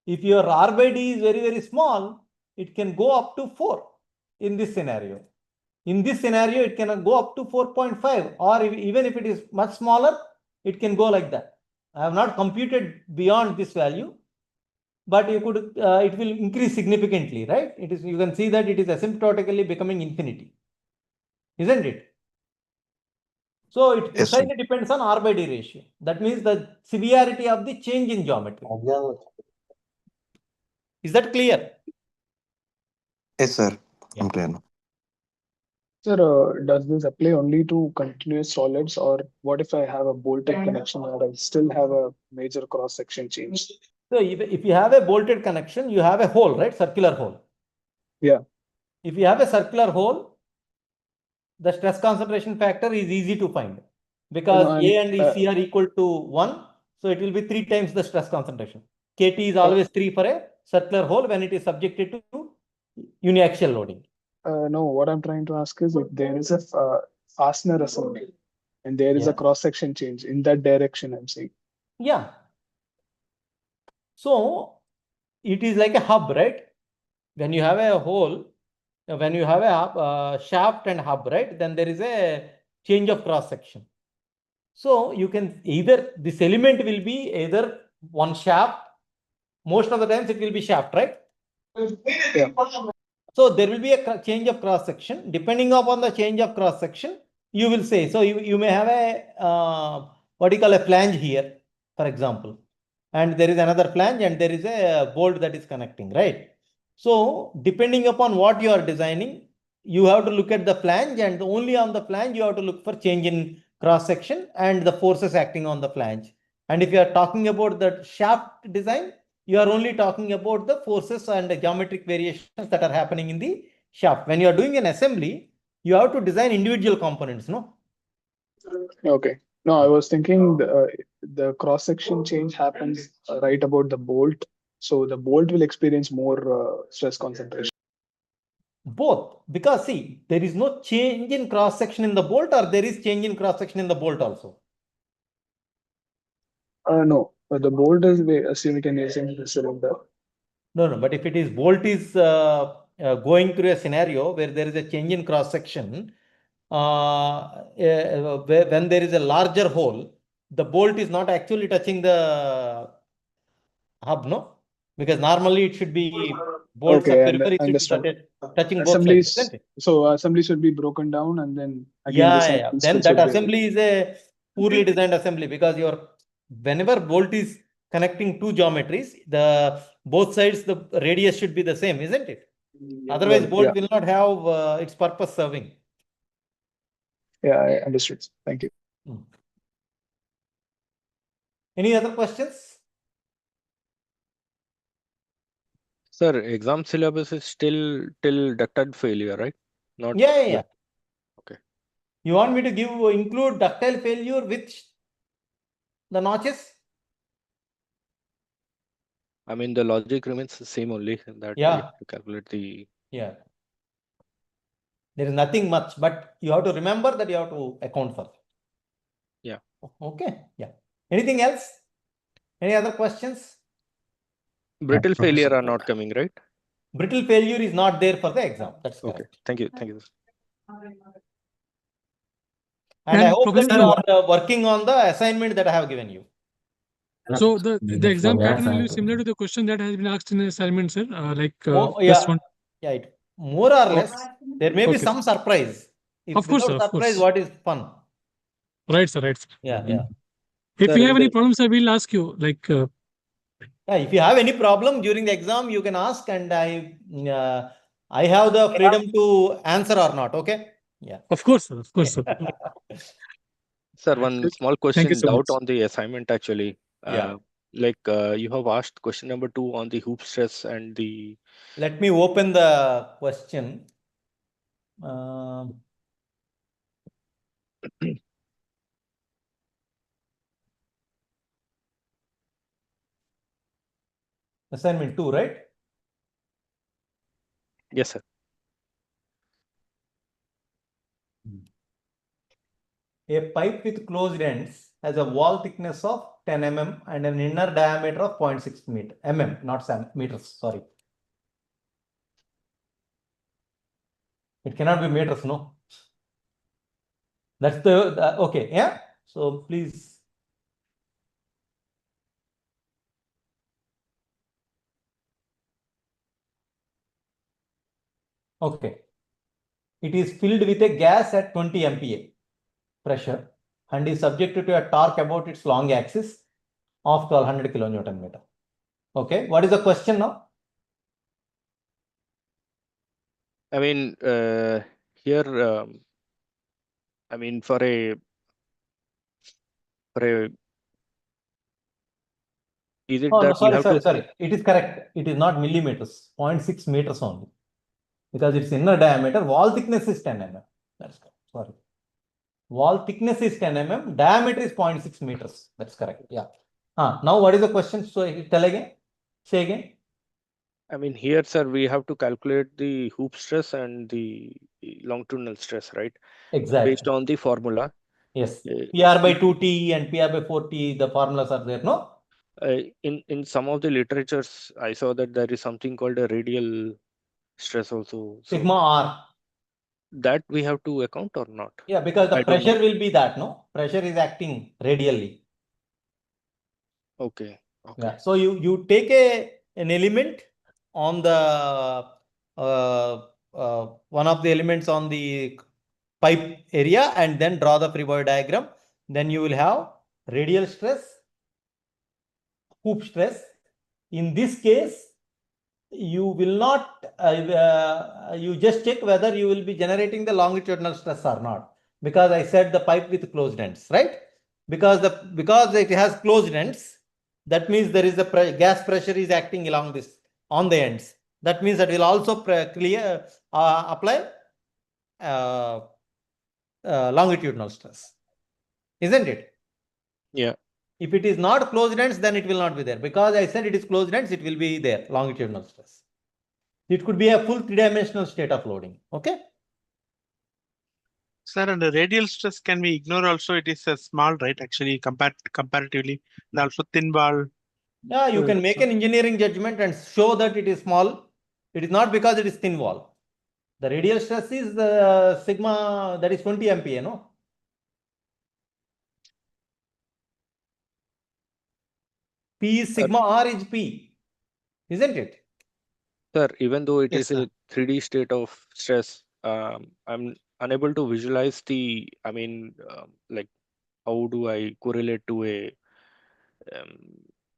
If your R by D is very, very small, it can go up to 4 in this scenario. In this scenario, it can go up to 4.5, or even if it is much smaller, it can go like that. I have not computed beyond this value, but you could, it will increase significantly, right? It is, you can see that it is asymptotically becoming infinity, isn't it? So it Yes, sir. precisely depends on R by D ratio. That means the severity of the change in geometry. Is that clear? Yes, sir. Yeah. I'm clear now. Sir, does this apply only to continuous solids, or what if I have a bolted connection and I still have a major cross-section change? So if you have a bolted connection, you have a hole, right? Circular hole. Yeah. If you have a circular hole, the stress concentration factor is easy to find because No, A and C are equal to 1. So it will be 3 times the stress concentration. KT is always 3 for a circular hole when it is subjected to uniaxial loading. No, what I'm trying to ask is if there is a fastener assembly and there is a Yeah. cross-section change in that direction, I'm saying. Yeah. So it is like a hub, right? When you have a hole, when you have a shaft and hub, right? Then there is a change of cross section. So you can either, this element will be either one shaft. Most of the times it will be shaft, right? Yeah. So there will be a change of cross section. Depending upon the change of cross section, you will say, so you may have a, what you call a flange here, for example. And there is another flange and there is a bolt that is connecting, right? So depending upon what you are designing, you have to look at the flange, and only on the flange you have to look for change in cross section and the forces acting on the flange. And if you are talking about the shaft design, you are only talking about the forces and the geometric variations that are happening in the shaft. When you are doing an assembly, you have to design individual components, no? Okay. No, I was thinking the cross-section change happens right about the bolt. So the bolt will experience more stress concentration. Both, because see, there is no change in cross section in the bolt, or there is change in cross section in the bolt also. No, the bolt is simultaneously the cylinder. No, but if it is bolt is going through a scenario where there is a change in cross section, when there is a larger hole, the bolt is not actually touching the hub, no? Because normally it should be bolts Okay, of and periphery should understood. be touching both sides, Assemblies, isn't it? so assembly should be broken down and then again this Yeah. Then that should be- assembly is a poorly designed assembly, because your whenever bolt is connecting two geometries, the both sides the radius should be the same, isn't it? Otherwise, Well, bolt yeah. will not have its purpose serving. Yeah, I understood. Thank you. Any other questions? Sir, exam syllabus is still till ductile failure, right? Not Yeah. Okay. You want me to include ductile failure with the notches? I mean, the logic remains the same only, that you Yeah. have to calculate the. Yeah. There is nothing much, but you have to remember that you have to account for. Yeah. Okay. Yeah. Anything else? Any other questions? Brittle Okay, failure sir. are not coming, right? Brittle failure is not there for the exam. That's Okay. correct. Thank you. Thank you. And I And hope that Professor, you are working on the assignment that I have given you. so the exam pattern will be similar to the question that has been asked in the assignment, sir. Oh, Plus yeah. one. Yeah, more or Okay. less. There may be Okay. some surprise. If Of course, without sir, of surprise, course. what is fun? Right, sir. Right, sir. Yeah, yeah. If Sir, we in have any the- problems, sir, we'll ask you. Yeah, if you have any problem during the exam, you can ask, and I have the freedom to answer or not. Okay. Yeah. Of course, sir. Of course, sir. Sir, one small Thank you question, so doubt much. on the assignment actually. Yeah. You have asked question number 2 on the hoop stress and the Let me open the question. Um, assignment 2, right? yes, sir. A pipe with closed ends has a wall thickness of 10 mm and an inner diameter of 0.6 mm, not meters, sorry. It cannot be meters, no. That's the okay, yeah. So please. Okay. It is filled with a gas at 20 MPa pressure and is subjected to a torque about its long axis of 1200 kilonewton meter. Okay. What is the question now? I mean, here, I mean, for a, is it Oh, no, that you sorry, have sorry. to, It is correct. It is not millimeters, 0.6 meters only. Because its inner diameter, wall thickness is 10 mm. That's correct. Sorry. Wall thickness is 10 mm, diameter is 0.6 meters. That's correct. Yeah. Now what is the question? So tell again. Say again. I mean, here, sir, we have to calculate the hoop stress and the longitudinal stress, right? Exactly. Based on the formula. Yes. Uh, PR by 2T and PR by 4T, the formulas are there, no? In some of the literatures, I saw that there is something called a radial stress also. So Sigma R. that we have to account or not? Yeah, because the I don't know. pressure will be that, no? Pressure is acting radially. Okay. Yeah. So you take an element on the one of the elements on the pipe area and then draw the free body diagram. Then you will have radial stress, hoop stress. In this case, you will not, you just check whether you will be generating the longitudinal stress or not. Because I said the pipe with closed ends, right? Because it has closed ends, that means there is a gas pressure is acting along this on the ends. That means that will also apply longitudinal stress, isn't it? Yeah. If it is not closed ends, then it will not be there. Because I said it is closed ends, it will be there, longitudinal stress. It could be a full three-dimensional state of loading. Okay. Sir, and the radial stress can we ignore also? It is a small, right? Actually, comparatively, and also thin wall. Yeah, you can make an engineering judgment and show that it is small. It is not because it is thin wall. The radial stress is the sigma, that is 20 MPa, no? P is sigma, R is P, isn't it? Sir, even though it Yes, is sir. a 3D state of stress, I'm unable to visualize the, I mean, like, how do I correlate to a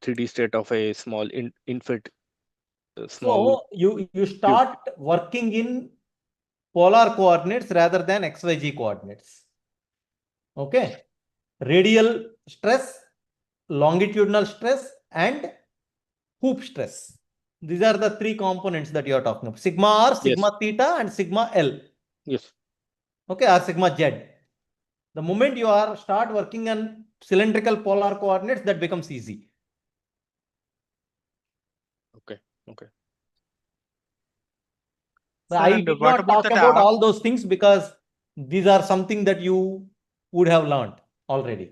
3D state of a small infant, small So you start working in polar coordinates rather than XYZ coordinates. Okay. Radial stress, longitudinal stress, and hoop stress. These are the three components that you are talking about. Sigma R, sigma theta, and sigma L. Yes. Okay, or sigma Z. The moment you start working on cylindrical polar coordinates, that becomes easy. Okay. Okay. But Sir, I and did what not about talk that about all those things because these are something that you would have learned already.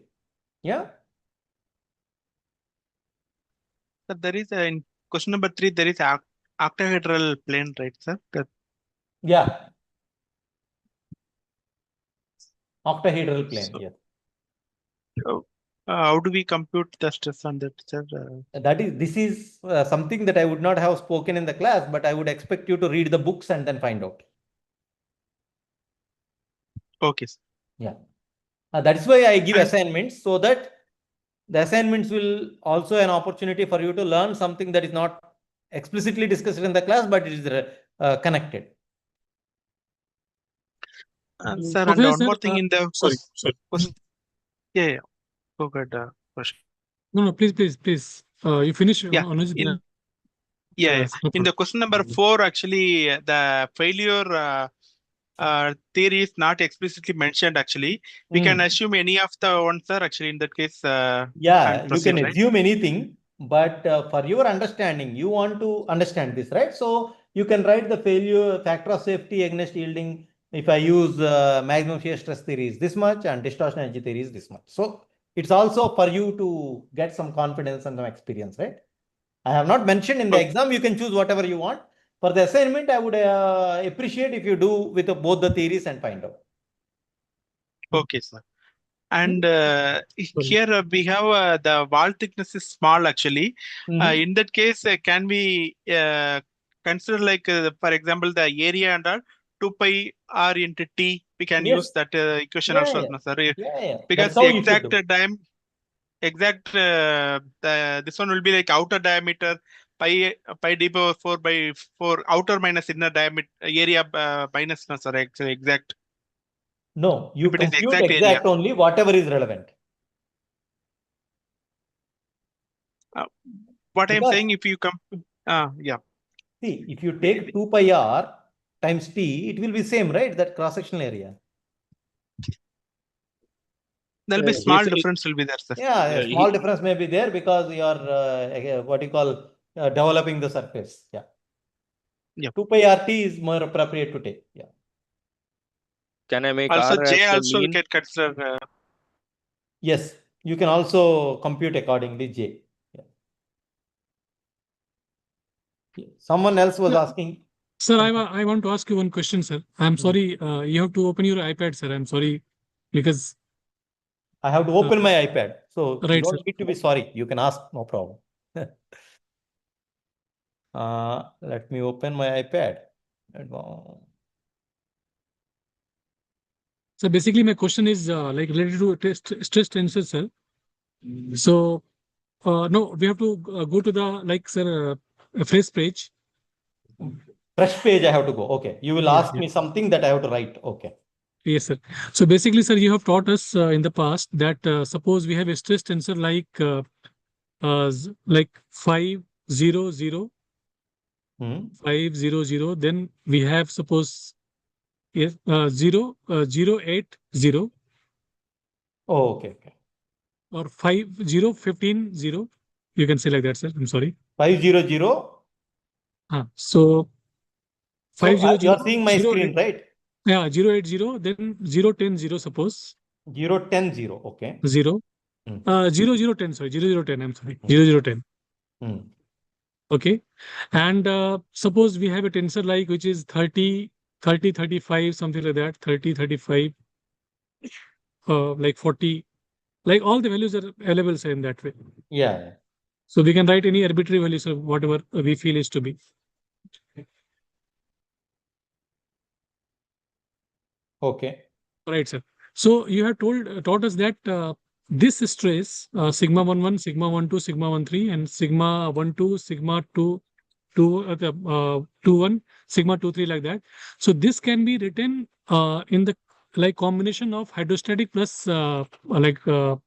Yeah. Sir, there is in question number 3, there is octahedral plane, right, sir? Yeah. Octahedral plane, So, yes. how do we compute the stress on that, sir? This is something that I would not have spoken in the class, but I would expect you to read the books and then find out. Okay, sir. Yeah. That's why I give And- assignments, so that the assignments will also an opportunity for you to learn something that is not explicitly discussed in the class, but it is connected. Sir, and Professor, one more thing in the sorry. question. Yeah. Go ahead, question. No, please. You finish. Yeah, Anuj, in- then- Yeah. no In problem. the question number 4, actually, the failure theory is not explicitly mentioned. Actually, we can assume any of the ones, sir. Actually, in that case, Yeah, and you proceed, can right? assume anything, but for your understanding, you want to understand this, right? So you can write the failure factor of safety against yielding. If I use maximum shear stress theory is this much and distortion energy theory is this much. So it's also for you to get some confidence and some experience, right? I have not mentioned in the Okay. exam, you can choose whatever you want. For the assignment, I would appreciate if you do with both the theories and find out. Okay, sir. And Sorry. here we have the wall thickness is small, actually. Mhm. In that case, can we consider, like, for example, the area and all 2 pi r into t? We can Yes. use that equation Yeah, also, yeah. no, sir. Yeah. Because That's how you should do. this one will be like outer diameter pi d power 4 by 4 outer minus inner diameter area minus, no, sir. Actually, exact. No, you If it is compute exact area. only whatever is relevant. What I'm Because- saying, if you come, yeah. See, if you take 2 pi r times t, it will be same, right? That cross-sectional area. There'll be He small said- difference will be there, sir. Yeah, Yeah, a small difference may be there because you are what you call developing the surface. Yeah. Yeah. 2 pi rt is more appropriate to take. Yeah. Can I make Also, R as J the also we mean? can consider. Yes, you can also compute accordingly J. Yeah. Someone else was Yeah. asking. Sir, I want to ask you one question, sir. I'm sorry. You have to open your iPad, sir. I'm sorry because I have to open my iPad. So you right, don't sir. need to be sorry. You can ask, no problem. Let me open my iPad. So basically, my question is like related to stress tensor, sir. So no, we have to go to the like, sir, phrase page. Fresh page I have to go. Okay. You will Yeah, ask me something that I have to write. Okay. Yes, sir. So basically, sir, you have taught us in the past that suppose we have a stress tensor like 500, Hmm. 500, then we have suppose yes 080 Oh, okay. or 50150. You can say like that, sir. I'm sorry. 500. So So 500 you are seeing my screen, right? Yeah, 080, then 010, suppose 010. Okay. 0 Hmm. 0010, sorry, 0010, I'm sorry, 0010. Hmm. Okay. And suppose we have a tensor like which is 30, 35, something like that, 30, 35, like 40, like all the values are available, say, in that way. Yeah. So we can write any arbitrary values of whatever we feel is to be. Okay. Right, sir. So you have taught us that this stress, sigma 11, sigma 12, sigma 13, and sigma 12, sigma 21, sigma 23, like that. So this can be written in the like combination of hydrostatic plus derivative.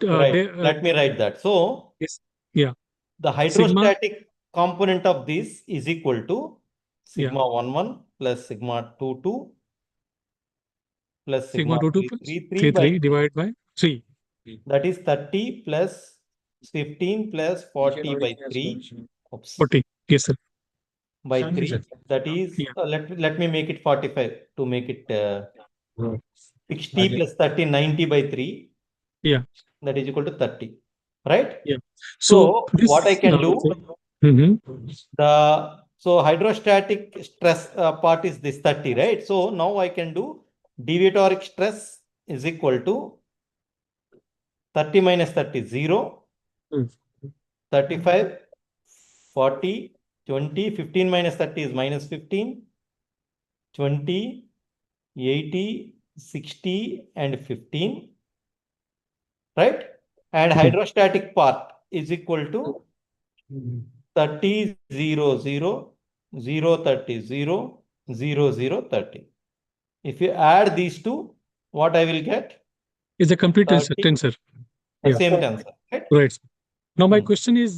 Right. Let me write that. So Yes. Yeah. the hydrostatic component of this is equal to sigma 11 plus sigma 22 plus Sigma sigma 22 plus 33 by 33 divided by 3. that is 30 plus 15 plus 40 by 3. Oops. 40. Yes, sir. By 3. That is, Yeah. let me make it 45 to make it 60 plus 30, 90 by 3. Yeah. That is equal to 30. right? Yeah. So this, what I can do, Mhm. so hydrostatic stress part is this 30, right? So now I can do deviatoric stress is equal to 30 minus 30, 0, Mm. 35, 40, 20, 15 minus 30 is minus 15, 20, 80, 60, and 15, right? And hydrostatic part is equal to 30, 0, 0, 0, 30, 0, 0, 0, 30. If you add these two, what I will get? Is a complete 30, tensor. the Yeah. same tensor, right? Right. Now my Hmm. question is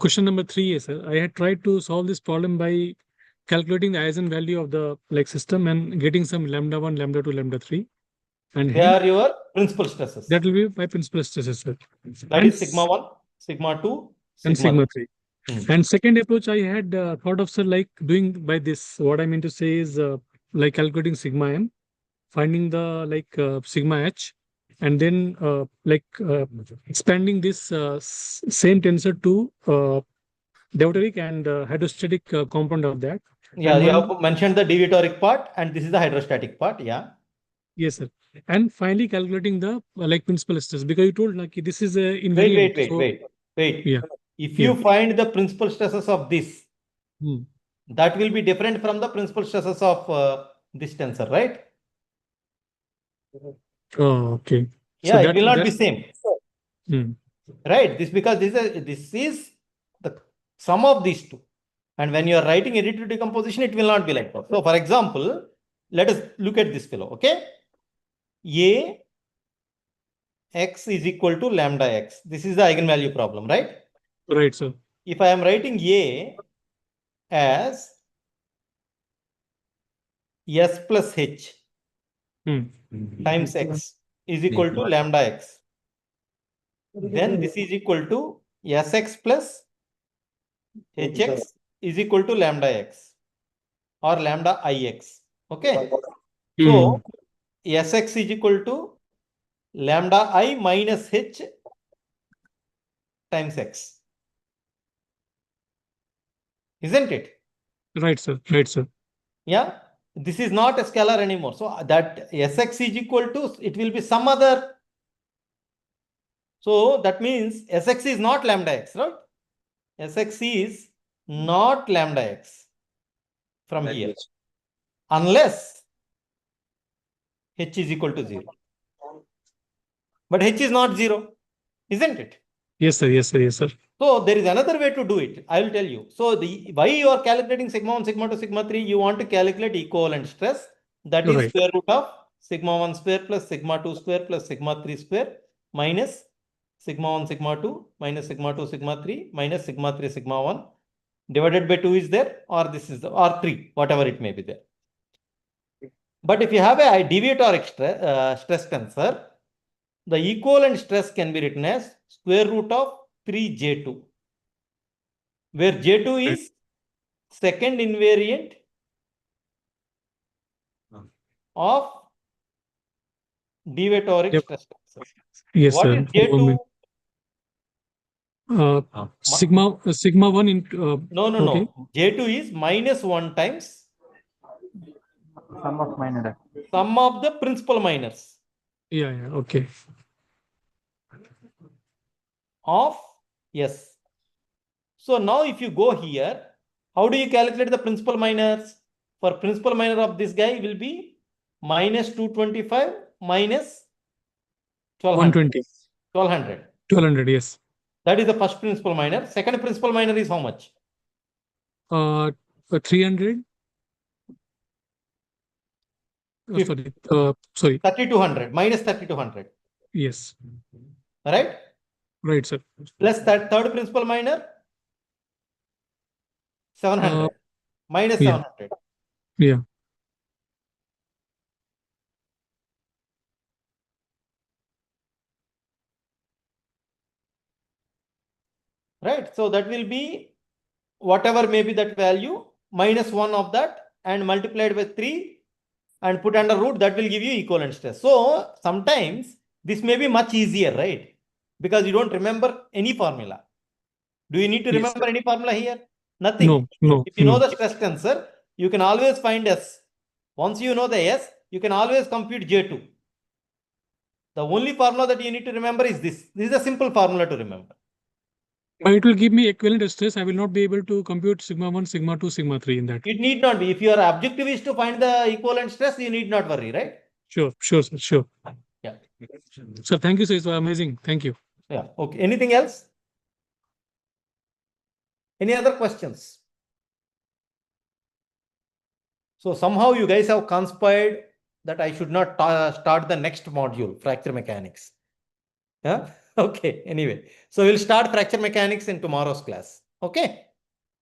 question number 3 is I had tried to solve this problem by calculating the eigenvalue of the system and getting some lambda 1, lambda 2, lambda 3, and They hence are your principal stresses. that will be my principal stresses, sir. That And is sigma 1, sigma 2, and sigma 3. Hmm. And second approach I had thought of, sir, doing by this. What I mean to say is calculating sigma m, finding the sigma h, and then expanding this same tensor to deuteric and hydrostatic component of that. Yeah, And you one- have mentioned the deviatoric part, and this is the hydrostatic part. Yeah. Yes, sir. And finally calculating the principal stress, because you told this is a invariant. Wait. Yeah. If Yeah. you find the principal stresses of this, Hmm. that will be different from the principal stresses of this tensor, right? Oh, okay. Yeah, it will not be same. Hmm. Right? Because this is the sum of these two. And when you are writing additive decomposition, it will not be like that. So for example, let us look at this fellow, okay? A x is equal to lambda x. This is the eigenvalue problem, right? Right, sir. If I am writing A as S plus H Hmm. times X is equal to lambda X, then this is equal to Sx plus Hx is equal to lambda X or lambda Ix. Okay. So Sx is equal to lambda I minus H times X. Isn't it? Right, sir. Right, sir. Yeah. This is not a scalar anymore. So that Sx is equal to, it will be some other. So that means Sx is not lambda X, right? Sx is not lambda X from here, unless H is equal to 0. But H is not 0, isn't it? Yes, sir. Yes, sir. Yes, sir. So there is another way to do it. I will tell you. So why you are calculating sigma 1, sigma 2, sigma 3, you want to calculate equivalent stress. That is Right. square root of sigma 1 square plus sigma 2 square plus sigma 3 square minus sigma 1, sigma 2 minus sigma 2, sigma 3 minus sigma 3, sigma 1 divided by 2 is there, or this is the, or 3, whatever it may be there. But if you have a deviatoric stress tensor, the equivalent stress can be written as square root of 3J2, where J2 is second invariant of deviatoric Yep. stress tensor. Yes, What sir. is J2? Sigma 1 into No. okay. J2 is minus 1 times Sum of minor. sum of the principal minors Yeah. Okay. of S. So now if you go here, how do you calculate the principal minors? For principal minor of this guy will be minus 225 minus 1200. 120. 1200. 1200. Yes. That is the first principal minor. Second principal minor is how much? 300. Sorry. 3200 minus 3200. Yes. Right? Right, sir. Plus that third principal minor 700 minus yeah. 700. Yeah. Right? So that will be whatever may be that value minus 1 of that and multiplied by 3 and put under root, that will give you equivalent stress. So sometimes this may be much easier, right? because you don't remember any formula. Do you need to Yes, remember any formula here? Nothing. no, If you know no. the stress tensor, you can always find S. Once you know the S, you can always compute J2. The only formula that you need to remember is this. This is a simple formula to remember. But it will give me equivalent stress. I will not be able to compute sigma 1, sigma 2, sigma 3 in that. It need not be. If your objective is to find the equivalent stress, you need not worry, right? Sure, sure, sir, sure. Yeah. Sir, thank you, sir. It's amazing. Thank you. Yeah. Okay. Anything else? Any other questions? So somehow you guys have conspired that I should not start the next module, fracture mechanics. Yeah. Okay. Anyway, so we'll start fracture mechanics in tomorrow's class. Okay.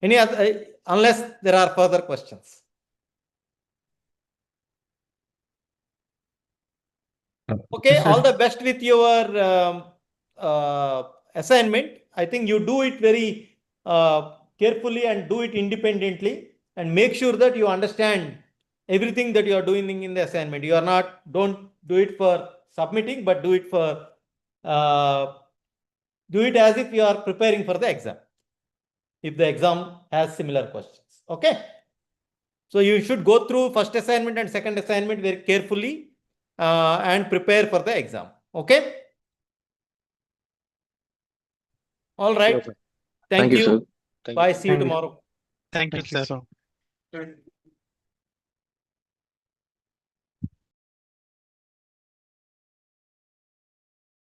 Any other, unless there are further questions. Okay. All the best with your assignment. I think you do it very carefully and do it independently, and make sure that you understand everything that you are doing in the assignment. You are not, don't do it for submitting, but do it for do it as if you are preparing for the exam, if the exam has similar questions. Okay. So you should go through first assignment and second assignment very carefully and prepare for the exam. Okay. All right. Sure, sir. Thank Thank you, you. sir. Thank you. Bye. See you Thank you. tomorrow. Thank you, Thank you, sir. sir.